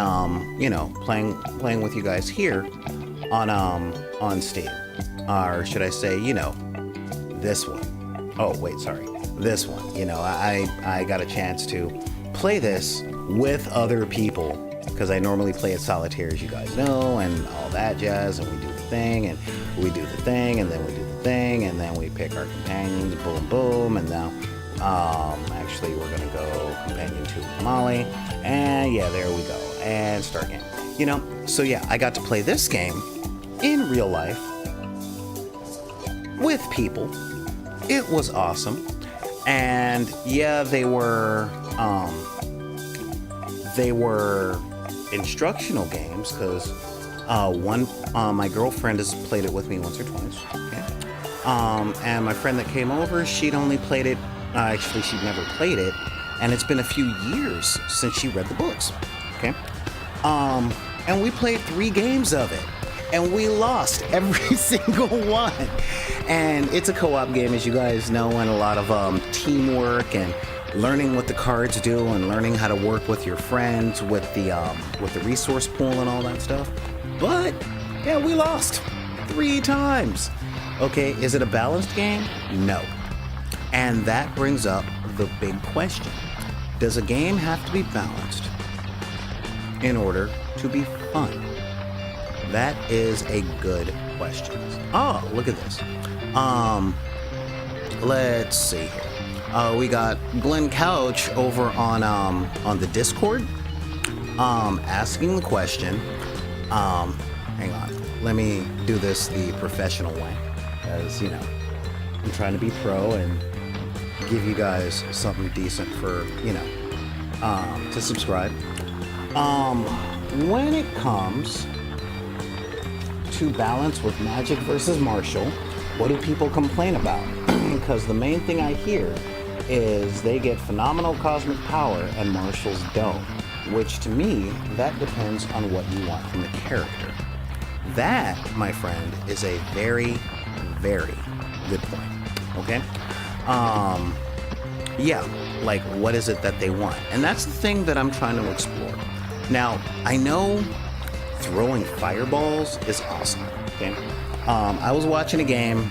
playing with you guys here on Steam, or should I say, this one. Oh wait, sorry, this one. I got a chance to play this with other people because I normally play it solitaire, as you guys know, and all that jazz, and we do the thing, and we do the thing, and then we do the thing, and then we pick our companions, boom, boom, and now, actually, we're gonna go companion 2 with Molly, and yeah, there we go, and start game. So yeah, I got to play this game in real life with people. It was awesome, and yeah, they were instructional games because my girlfriend has played it with me once or twice, okay? And my friend that came over, she'd only played it, actually she'd never played it, and it's been a few years since she read the books, okay? And we played 3 games of it, and we lost every single one. And it's a co-op game, as you guys know, and a lot of teamwork and learning what the cards do and learning how to work with your friends with the resource pool and all that stuff. But yeah, we lost 3 times. Okay, is it a balanced game? No. And that brings up the big question. Does a game have to be balanced in order to be fun? That is a good question. Oh, look at this. Let's see here. We got Glenn Couch over on the Discord, asking the question. Hang on. Let me do this the professional way, as I'm trying to be pro and give you guys something decent for to subscribe. When it comes to balance with Magic versus Marshall, what do people complain about? Because the main thing I hear is they get phenomenal cosmic power and Marshalls don't, which to me, that depends on what you want from the character. That, my friend, is a very, very good point. Okay? Yeah, like what is it that they want? And that's the thing that I'm trying to explore. Now, I know throwing fireballs is awesome. Okay? I was watching a game,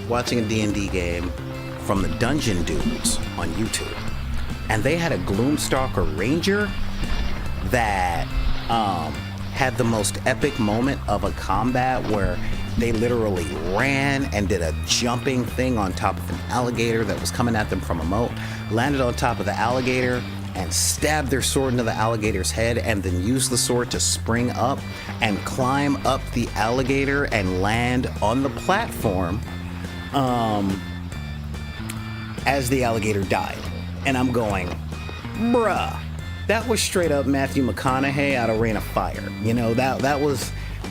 watching a D&D game from the Dungeon Dudes on YouTube, and they had a Gloomstalker Ranger that had the most epic moment of a combat where they literally ran and did a jumping thing on top of an alligator that was coming at them from a moat, landed on top of the alligator and stabbed their sword into the alligator's head, and then used the sword to spring up and climb up the alligator and land on the platform as the alligator died. And I'm going, bruh, that was straight up Matthew McConaughey out of Reign of Fire.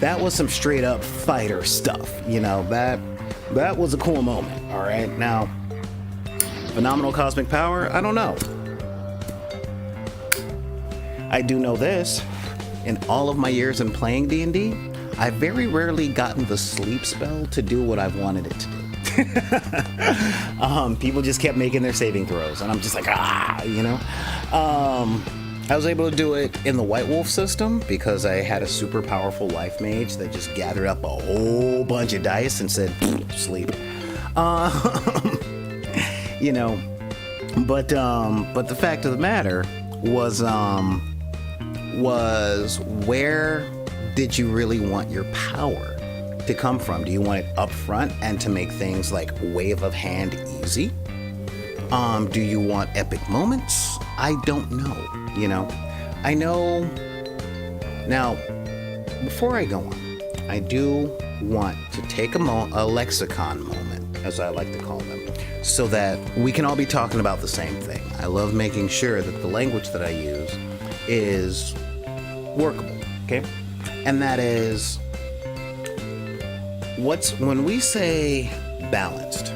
That was some straight up fighter stuff. That was a cool moment. All right, now phenomenal cosmic power, I don't know. I do know this. In all of my years in playing D&D, I've very rarely gotten the sleep spell to do what I've wanted it to do. People just kept making their saving throws, and I'm just like, I was able to do it in the White Wolf system because I had a super powerful life mage that just gathered up a whole bunch of dice and said, sleep. But the fact of the matter was where did you really want your power to come from? Do you want it up front and to make things like wave of hand easy? Do you want epic moments? I don't know. I know. Now, before I go on, I do want to take a lexicon moment, as I like to call them, so that we can all be talking about the same thing. I love making sure that the language that I use is workable, okay? And that is, when we say balanced,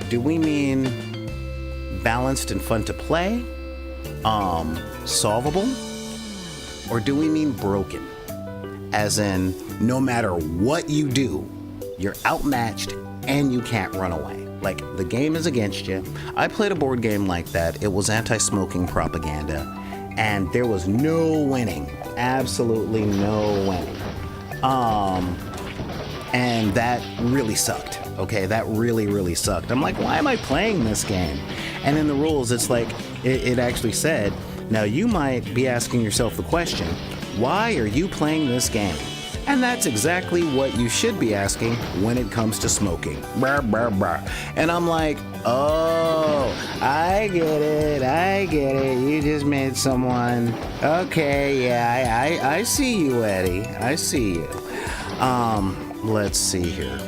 do we mean balanced and fun to play, solvable, or do we mean broken? As in, no matter what you do, you're outmatched and you can't run away. Like, the game is against you. I played a board game like that. It was anti-smoking propaganda, and there was no winning. Absolutely no winning. And that really sucked. Okay, that really, really sucked. I'm like, why am I playing this game? And in the rules, it's like, it actually said, now you might be asking yourself the question, why are you playing this game? And that's exactly what you should be asking when it comes to smoking. Brr, brr, brr. And I'm like, oh, I get it. You just made someone. Okay, yeah, I see you, Eddie. I see you. Let's see here.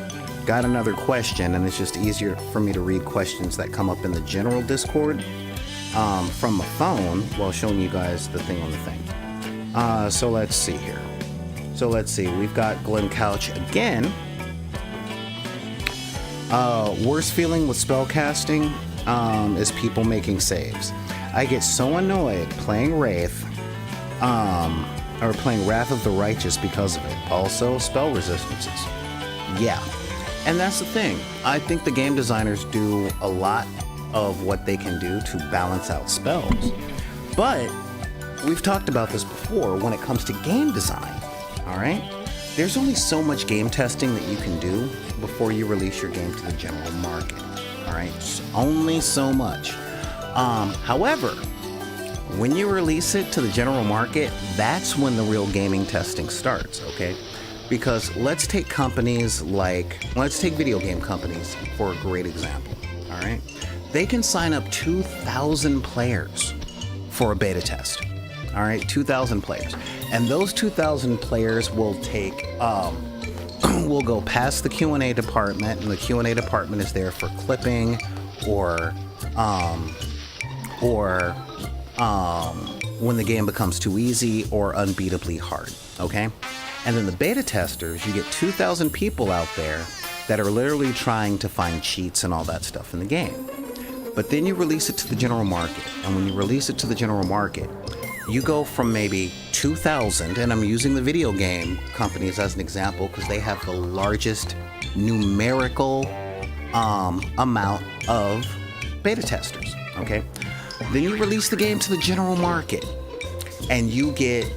Got another question, and it's just easier for me to read questions that come up in the general Discord from my phone while showing you guys the thing on the thing. So let's see here. We've got Glenn Couch again. Worst feeling with spellcasting is people making saves. I get so annoyed playing Wraith, or playing Wrath of the Righteous because of it. Also, spell resistances. Yeah. And that's the thing. I think the game designers do a lot of what they can do to balance out spells. But we've talked about this before when it comes to game design. All right? There's only so much game testing that you can do before you release your game to the general market. All right, only so much. However, when you release it to the general market, that's when the real gaming testing starts, okay? Because let's take video game companies for a great example, all right? They can sign up 2,000 players for a beta test, all right? 2,000 players. And those 2,000 players will take, will go past the Q&A department, and the Q&A department is there for clipping or when the game becomes too easy or unbeatably hard, okay? And then the beta testers, you get 2,000 people out there that are literally trying to find cheats and all that stuff in the game. But then you release it to the general market, and when you release it to the general market, you go from maybe 2,000, and I'm using the video game companies as an example because they have the largest numerical amount of beta testers, okay? Then you release the game to the general market, and you get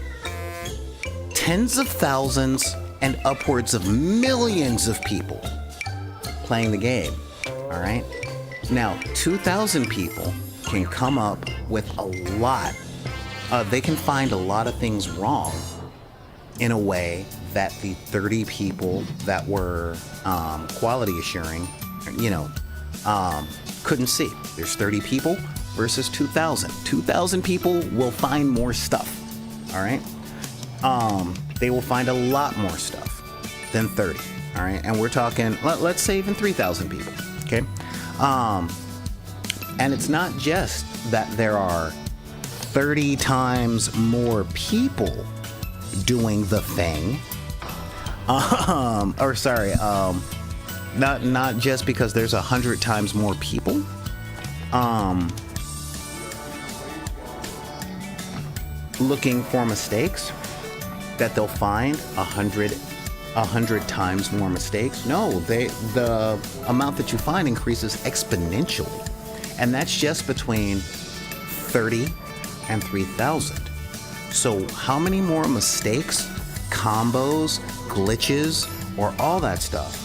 tens of thousands and upwards of millions of people playing the game, all right? Now, 2,000 people can come up with a lot. They can find a lot of things wrong in a way that the 30 people that were quality assuring, couldn't see. There's 30 people versus 2,000. 2,000 people will find more stuff, all right? They will find a lot more stuff than 30, all right? And we're talking, let's say even 3,000 people, okay? And it's not just that there are 30 times more people doing the thing, not just because there's 100 times more people, looking for mistakes, that they'll find 100 times more mistakes. No, the amount that you find increases exponentially, and that's just between 30 and 3,000. So how many more mistakes, combos, glitches, or all that stuff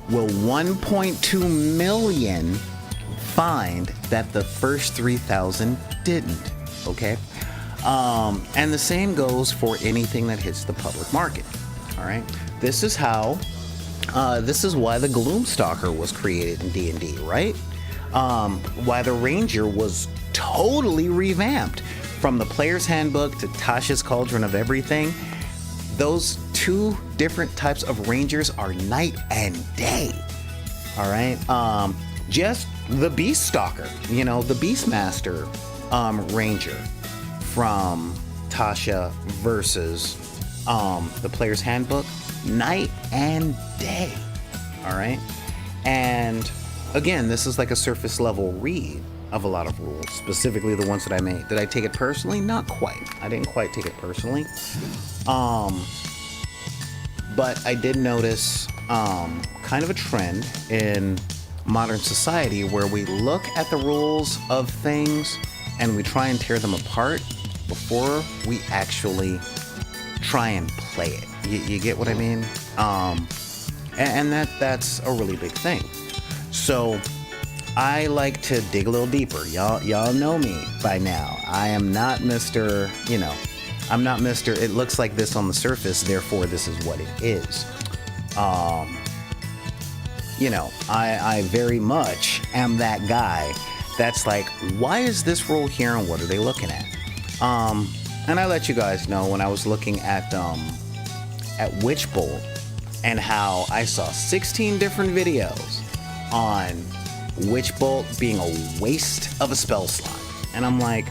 will 1.2 million find that the first 3,000 didn't, okay? And the same goes for anything that hits the public market, all right? This is why the Gloomstalker was created in D&D, right? Why the Ranger was totally revamped. From the Player's Handbook to Tasha's Cauldron of Everything, those two different types of Rangers are night and day, all right? Just the Beast Stalker, the Beastmaster Ranger from Tasha versus the Player's Handbook, night and day, all right? And again, this is like a surface level read of a lot of rules, specifically the ones that I made. Did I take it personally? Not quite. I didn't quite take it personally. But I did notice kind of a trend in modern society where we look at the rules of things and we try and tear them apart before we actually try and play it. You get what I mean? And that's a really big thing. So I like to dig a little deeper. Y'all know me by now. I am not Mr. I'm not Mr. It looks like this on the surface, therefore this is what it is. I very much am that guy that's like, why is this rule here and what are they looking at? And I let you guys know when I was looking at Witch Bolt and how I saw 16 different videos on Witch Bolt being a waste of a spell slot. And I'm like,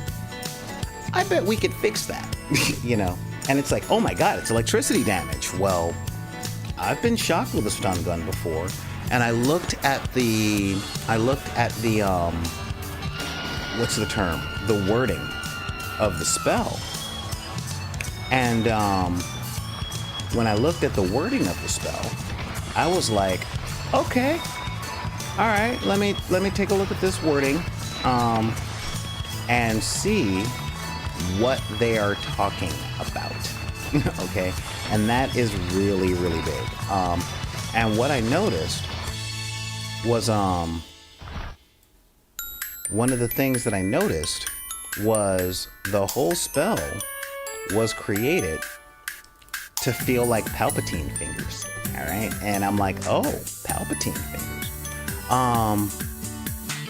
I bet we could fix that, And it's like, oh my God, it's electricity damage. Well, I've been shocked with a stun gun before. And I looked at the what's the term? The wording of the spell. And when I looked at the wording of the spell, I was like, okay, all right, let me take a look at this wording and see what they are talking about. Okay, and that is really, really big. And what I noticed was one of the things that I noticed was the whole spell was created to feel like Palpatine fingers. All right. And I'm like, oh, Palpatine fingers.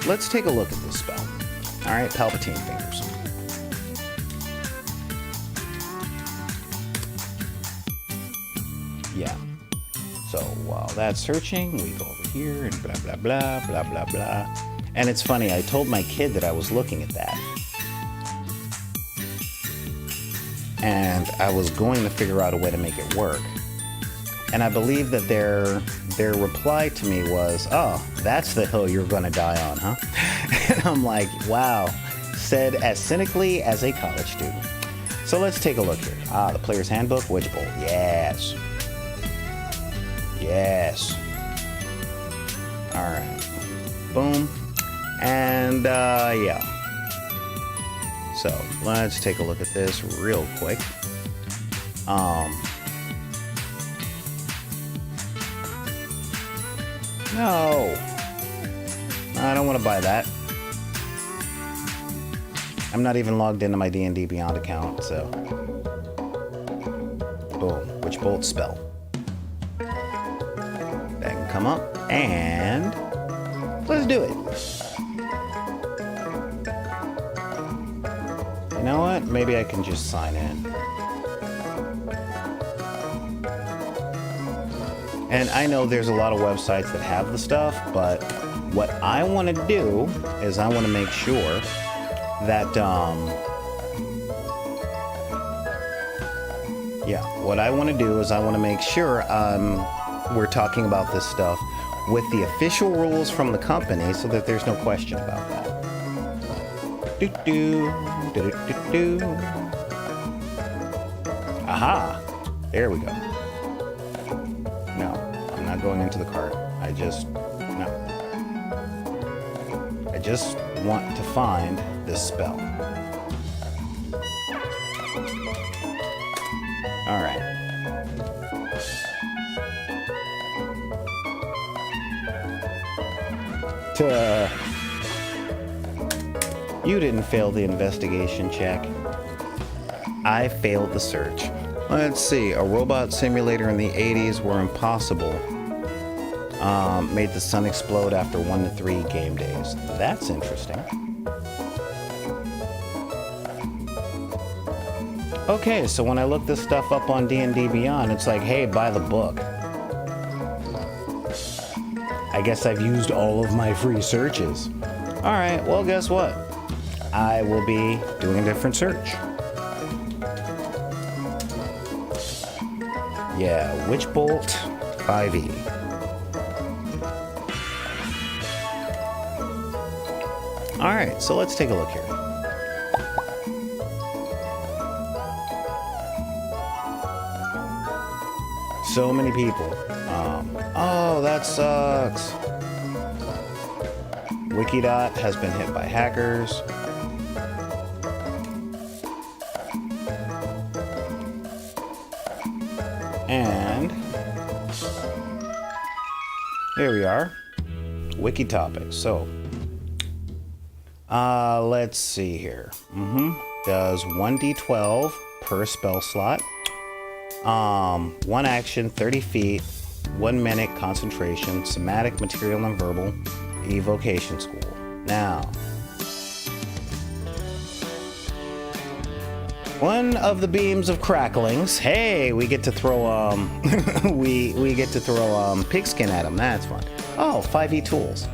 Let's take a look at this spell. All right. Palpatine fingers. Yeah. So while that's searching, we go over here and blah, blah, blah, blah, blah, blah. And it's funny, I told my kid that I was looking at that. And I was going to figure out a way to make it work. And I believe that their reply to me was, oh, that's the hill you're gonna die on, huh? And I'm like, wow, said as cynically as a college student. So let's take a look here. The player's handbook, Wedge Bolt, yes. Yes. All right. Boom. And yeah. So let's take a look at this real quick. No. I don't want to buy that. I'm not even logged into my D&D Beyond account, so. Boom. Witch Bolt spell. That can come up, and let's do it. You know what? Maybe I can just sign in. And I know there's a lot of websites that have the stuff, but what I want to do is I want to make sure that, what I want to do is I want to make sure we're talking about this stuff with the official rules from the company so that there's no question about that. Aha! There we go. No, I'm not going into the cart. I just want to find this spell. All right. You didn't fail the investigation check. I failed the search. Let's see. A robot simulator in the 80s were impossible. Made the sun explode after 1 to 3 game days. That's interesting. Okay, so when I look this stuff up on D&D Beyond, it's like, hey, buy the book. I guess I've used all of my free searches. All right, well, guess what? I will be doing a different search. Yeah, Witch Bolt 5e. All right, so let's take a look here. So many people. Oh, that sucks. Wikidot has been hit by hackers. And here we are. Wiki topics. So, let's see here. Does 1d12 per spell slot. 1 action, 30 feet, 1 minute concentration, somatic, material, and verbal, evocation school. Now, one of the beams of cracklings. Hey, we get to throw we get to throw pigskin at them. That's fun. Oh, 5e tools.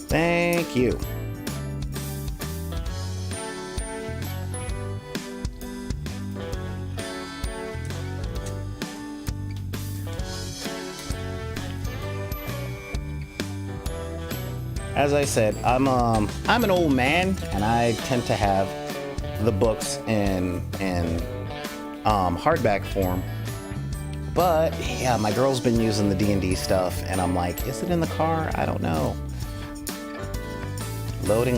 Thank you. As I said, I'm an old man, and I tend to have the books in hardback form. But yeah, my girl's been using the D&D stuff, and I'm like, is it in the car? I don't know. Loading.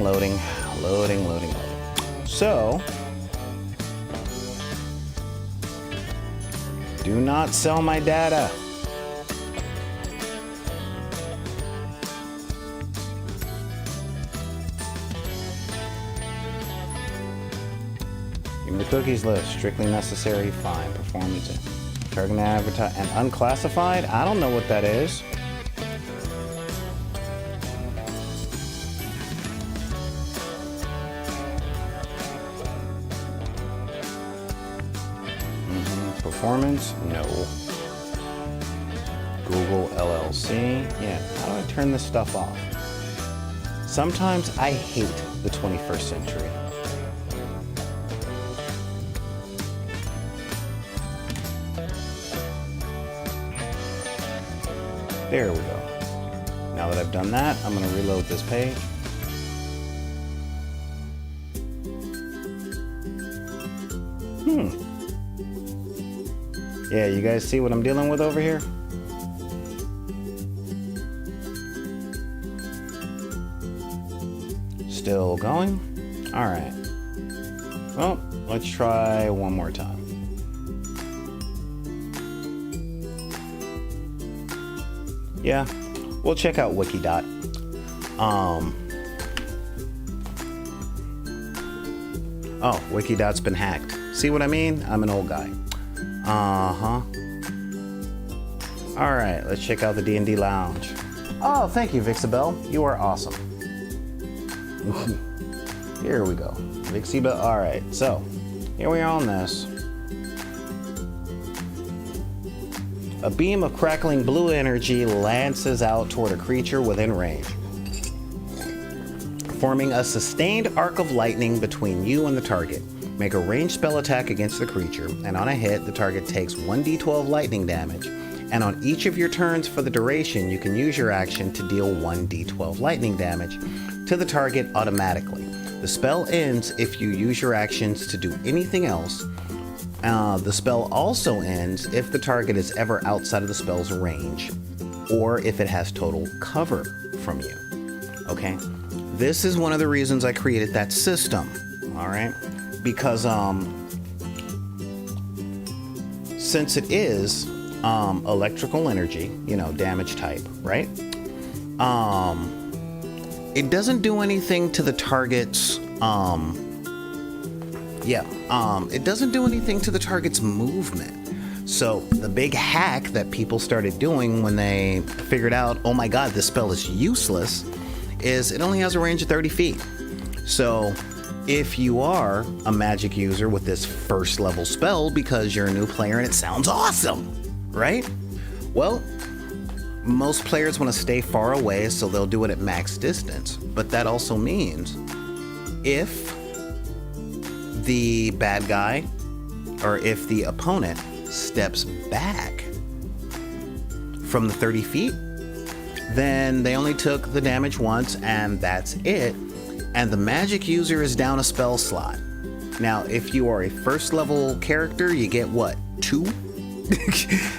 So, do not sell my data. Give me the cookies list. Strictly necessary, fine. Performance, targeting advertise, and unclassified? I don't know what that is. Performance? No. Google LLC? Yeah, how do I turn this stuff off? Sometimes I hate the 21st century. There we go. Now that I've done that, I'm going to reload this page. Yeah, you guys see what I'm dealing with over here? Still going? All right. Well, let's try one more time. Yeah, we'll check out Wikidot. Oh, Wikidot's been hacked. See what I mean? I'm an old guy. Uh-huh. All right, let's check out the D&D Lounge. Oh, thank you, Vixabel. You are awesome. Here we go. Vixabel. All right, so here we are on this. A beam of crackling blue energy lances out toward a creature within range, forming a sustained arc of lightning between you and the target. Make a ranged spell attack against the creature, and on a hit, the target takes 1d12 lightning damage. And on each of your turns for the duration, you can use your action to deal 1d12 lightning damage to the target automatically. The spell ends if you use your actions to do anything else. The spell also ends if the target is ever outside of the spell's range, or if it has total cover from you. Okay? This is one of the reasons I created that system. All right? Because since it is electrical energy, damage type, right? It doesn't do anything to the target's it doesn't do anything to the target's movement. So the big hack that people started doing when they figured out, oh my god, this spell is useless, is it only has a range of 30 feet. So if you are a magic user with this first level spell because you're a new player and it sounds awesome, right? Well, most players want to stay far away, so they'll do it at max distance. But that also means if the bad guy or if the opponent steps back from the 30 feet, then they only took the damage once and that's it. And the magic user is down a spell slot. Now, if you are a first level character, you get what? 2?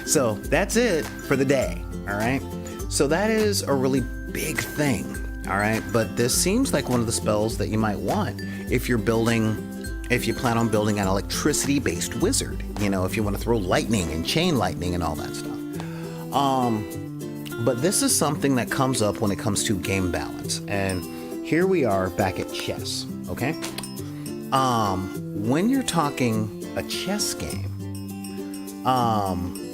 So that's it for the day. All right. So that is a really big thing. All right. But this seems like one of the spells that you might want if you plan on building an electricity based wizard, if you want to throw lightning and chain lightning and all that stuff. But this is something that comes up when it comes to game balance. And here we are back at chess, okay? When you're talking a chess game,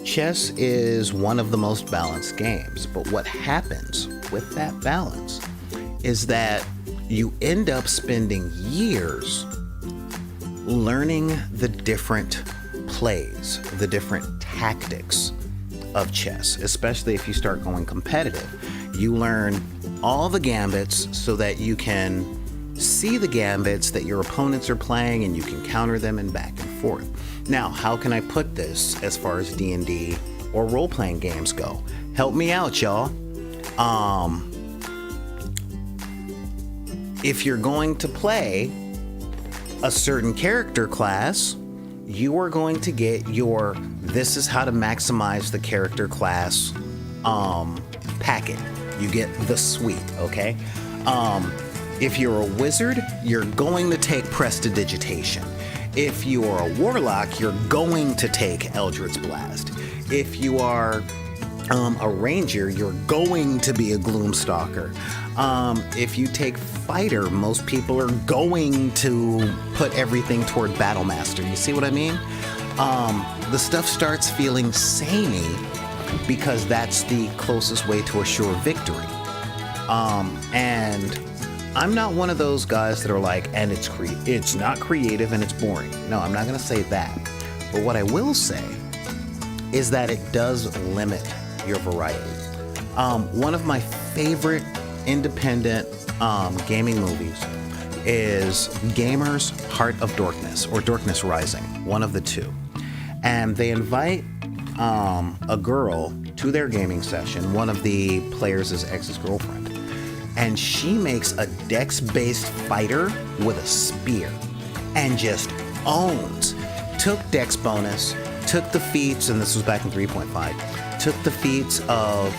chess is one of the most balanced games. But what happens with that balance is that you end up spending years learning the different plays, the different tactics of chess, especially if you start going competitive. You learn all the gambits so that you can see the gambits that your opponents are playing and you can counter them and back and forth. Now, how can I put this as far as D&D or role-playing games go? Help me out, y'all. If you're going to play a certain character class, you are going to get your this is how to maximize the character class packet. You get the suite, okay? If you're a wizard, you're going to take Prestidigitation. If you are a warlock, you're going to take Eldritch Blast. If you are A ranger, you're going to be a gloomstalker. If you take fighter, most people are going to put everything toward battlemaster. You see what I mean? The stuff starts feeling samey because that's the closest way to a sure victory. And I'm not one of those guys that are like, and it's not creative and it's boring. No, I'm not going to say that. But what I will say is that it does limit your variety. One of my favorite independent gaming movies is Gamer's Heart of Darkness or Darkness Rising, one of the two. And they invite a girl to their gaming session. One of the players is ex's girlfriend. And she makes a dex-based fighter with a spear and just owns. Took dex bonus, took the feats, and this was back in 3.5, took the feats of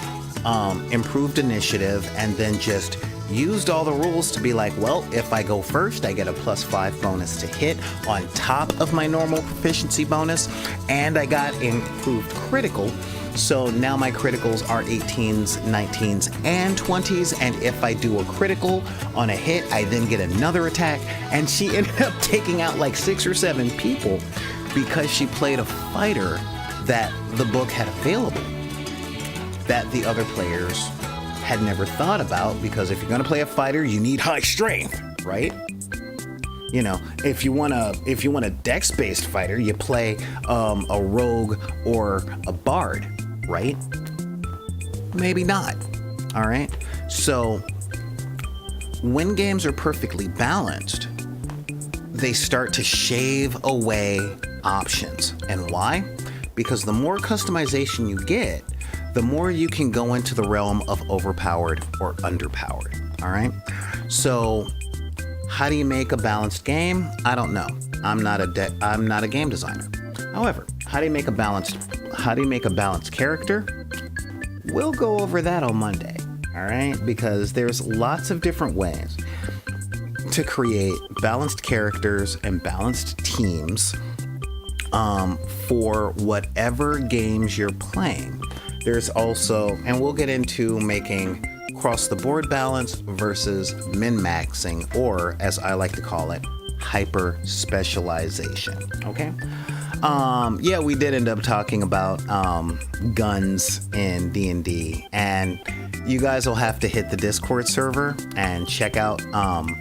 improved initiative and then just used all the rules to be like, well, if I go first, I get a +5 bonus to hit on top of my normal proficiency bonus, and I got improved critical. So now my criticals are 18s, 19s, and 20s, and if I do a critical on a hit, I then get another attack, and she ended up taking out like 6 or 7 people because she played a fighter that the book had available that the other players had never thought about, because if you're going to play a fighter, you need high strength, right? You know, if you want a dex-based fighter, you play a rogue or a bard, right? Maybe not. All right. So when games are perfectly balanced, they start to shave away options. And why? Because the more customization you get, the more you can go into the realm of overpowered or underpowered. All right. So how do you make a balanced game? I don't know. I'm not a game designer. However, how do you make a balanced character? We'll go over that on Monday. All right, because there's lots of different ways to create balanced characters and balanced teams for whatever games you're playing. There's also, and we'll get into making across the board balance versus min-maxing, or as I like to call it, hyper specialization. Okay. Yeah, we did end up talking about guns in D&D, and you guys will have to hit the Discord server and check out the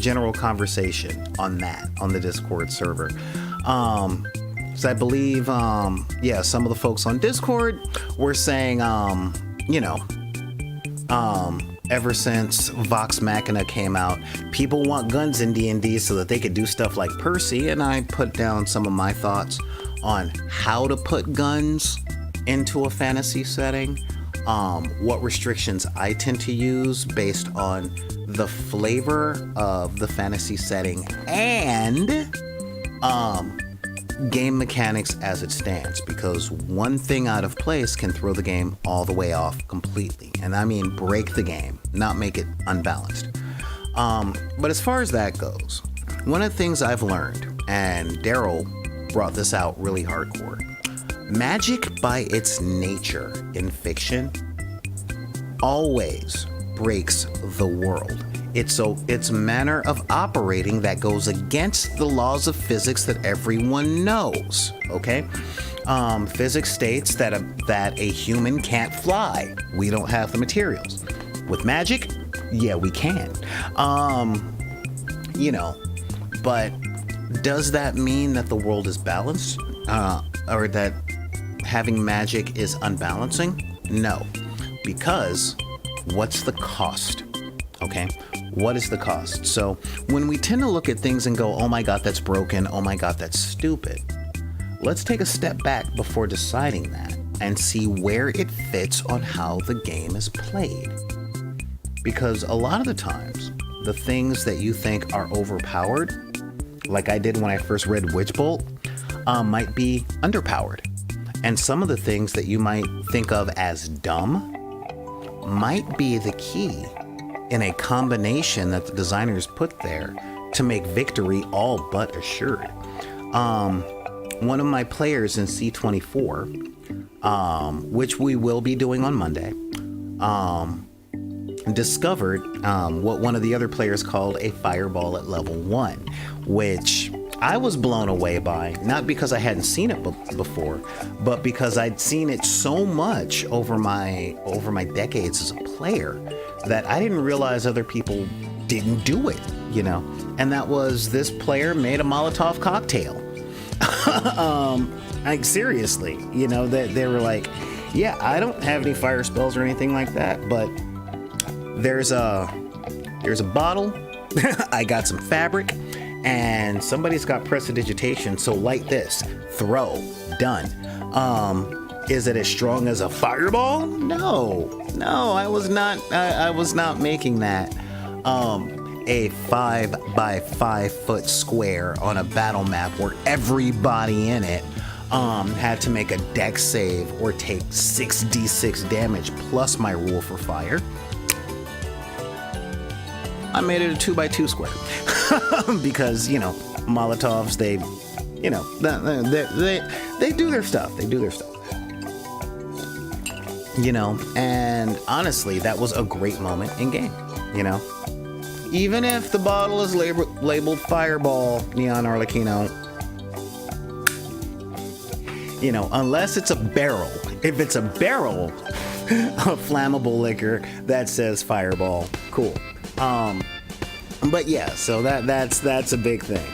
general conversation on that on the Discord server. So I believe, some of the folks on Discord were saying, ever since Vox Machina came out, people want guns in D&D so that they could do stuff like Percy, and I put down some of my thoughts on how to put guns into a fantasy setting, what restrictions I tend to use based on the flavor of the fantasy setting, and game mechanics as it stands, because one thing out of place can throw the game all the way off completely. And I mean break the game, not make it unbalanced. But as far as that goes, one of the things I've learned, and Daryl brought this out really hardcore, magic by its nature in fiction always breaks the world. It's manner of operating that goes against the laws of physics that everyone knows. Okay, physics states that a human can't fly. We don't have the materials. With magic, yeah, we can. But does that mean that the world is balanced, or that having magic is unbalancing? No, because what's the cost? Okay. What is the cost? So when we tend to look at things and go, oh my God, that's broken. Oh my God, that's stupid. Let's take a step back before deciding that and see where it fits on how the game is played. Because a lot of the times, the things that you think are overpowered, like I did when I first read Witchbolt, might be underpowered. And some of the things that you might think of as dumb might be the key in a combination that the designers put there to make victory all but assured. one of my players in C24, which we will be doing on Monday, discovered what one of the other players called a fireball at level 1, which I was blown away by, not because I hadn't seen it before, but because I'd seen it so much over my decades as a player that I didn't realize other people didn't do it, you know. And that was, this player made a Molotov cocktail. Like, seriously, you know, that they were like, yeah, I don't have any fire spells or anything like that, but there's a bottle, I got some fabric, and somebody's got prestidigitation, so light this, throw, done. Is it as strong as a fireball? No, I was not making that. A 5 by 5 foot square on a battle map where everybody in it had to make a dex save or take 6d6 damage plus my rule for fire. I made it a 2 by 2 square because, you know, Molotovs, they do their stuff. You know, and honestly, that was a great moment in game, you know. Even if the bottle is labeled Fireball Neon Arlecchino, you know, unless it's a barrel. If it's a barrel of flammable liquor that says Fireball, cool. But yeah, so that's a big thing.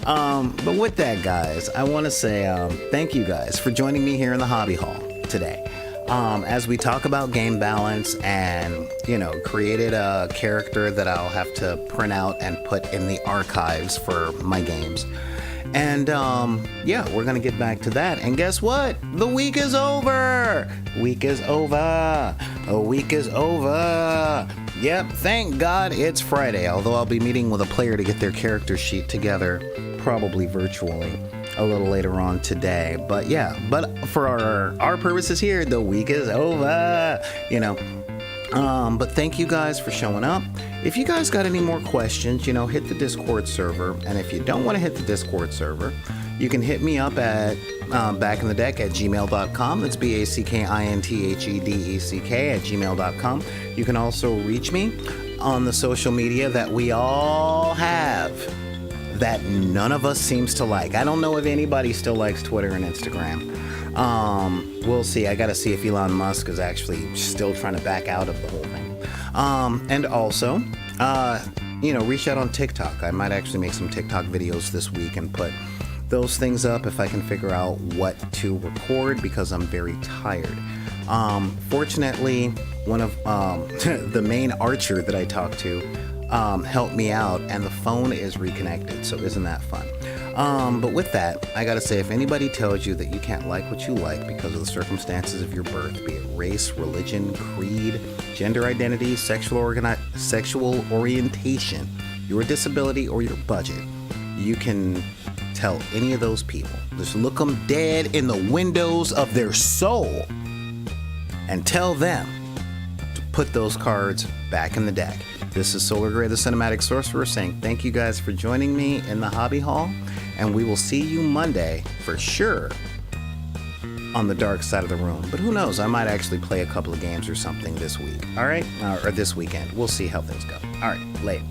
But with that, guys, I want to say thank you guys for joining me here in the Hobby Hall today. As we talk about game balance and, you know, created a character that I'll have to print out and put in the archives for my games. And yeah, we're going to get back to that. And guess what? The week is over. A week is over. Yep, thank God it's Friday, although I'll be meeting with a player to get their character sheet together, probably virtually, a little later on today. But yeah, but for our purposes here, the week is over, you know. But thank you guys for showing up. If you guys got any more questions, you know, hit the Discord server. And if you don't want to hit the Discord server, you can hit me up at backinthedek@gmail.com. That's BACKINTHEDECK@gmail.com. You can also reach me on the social media that we all have that none of us seems to like. I don't know if anybody still likes Twitter and Instagram. We'll see. I gotta see if Elon Musk is actually still trying to back out of the whole thing. And also, you know, reach out on TikTok. I might actually make some TikTok videos this week and put those things up if I can figure out what to record, because I'm very tired. Fortunately, one of the main archer that I talked to helped me out, and the phone is reconnected, so isn't that fun? But with that, I gotta say, if anybody tells you that you can't like what you like because of the circumstances of your birth, be it race, religion, creed, gender identity, sexual orientation, your disability, or your budget, you can tell any of those people. Just look them dead in the windows of their soul and tell them to put those cards back in the deck. This is Solar Gray, the Cinematic Sorcerer, saying thank you guys for joining me in the Hobby Hall, and we will see you Monday for sure on the dark side of the room. But who knows, I might actually play a couple of games or something this week, all right? Or this weekend. We'll see how things go. All right, later.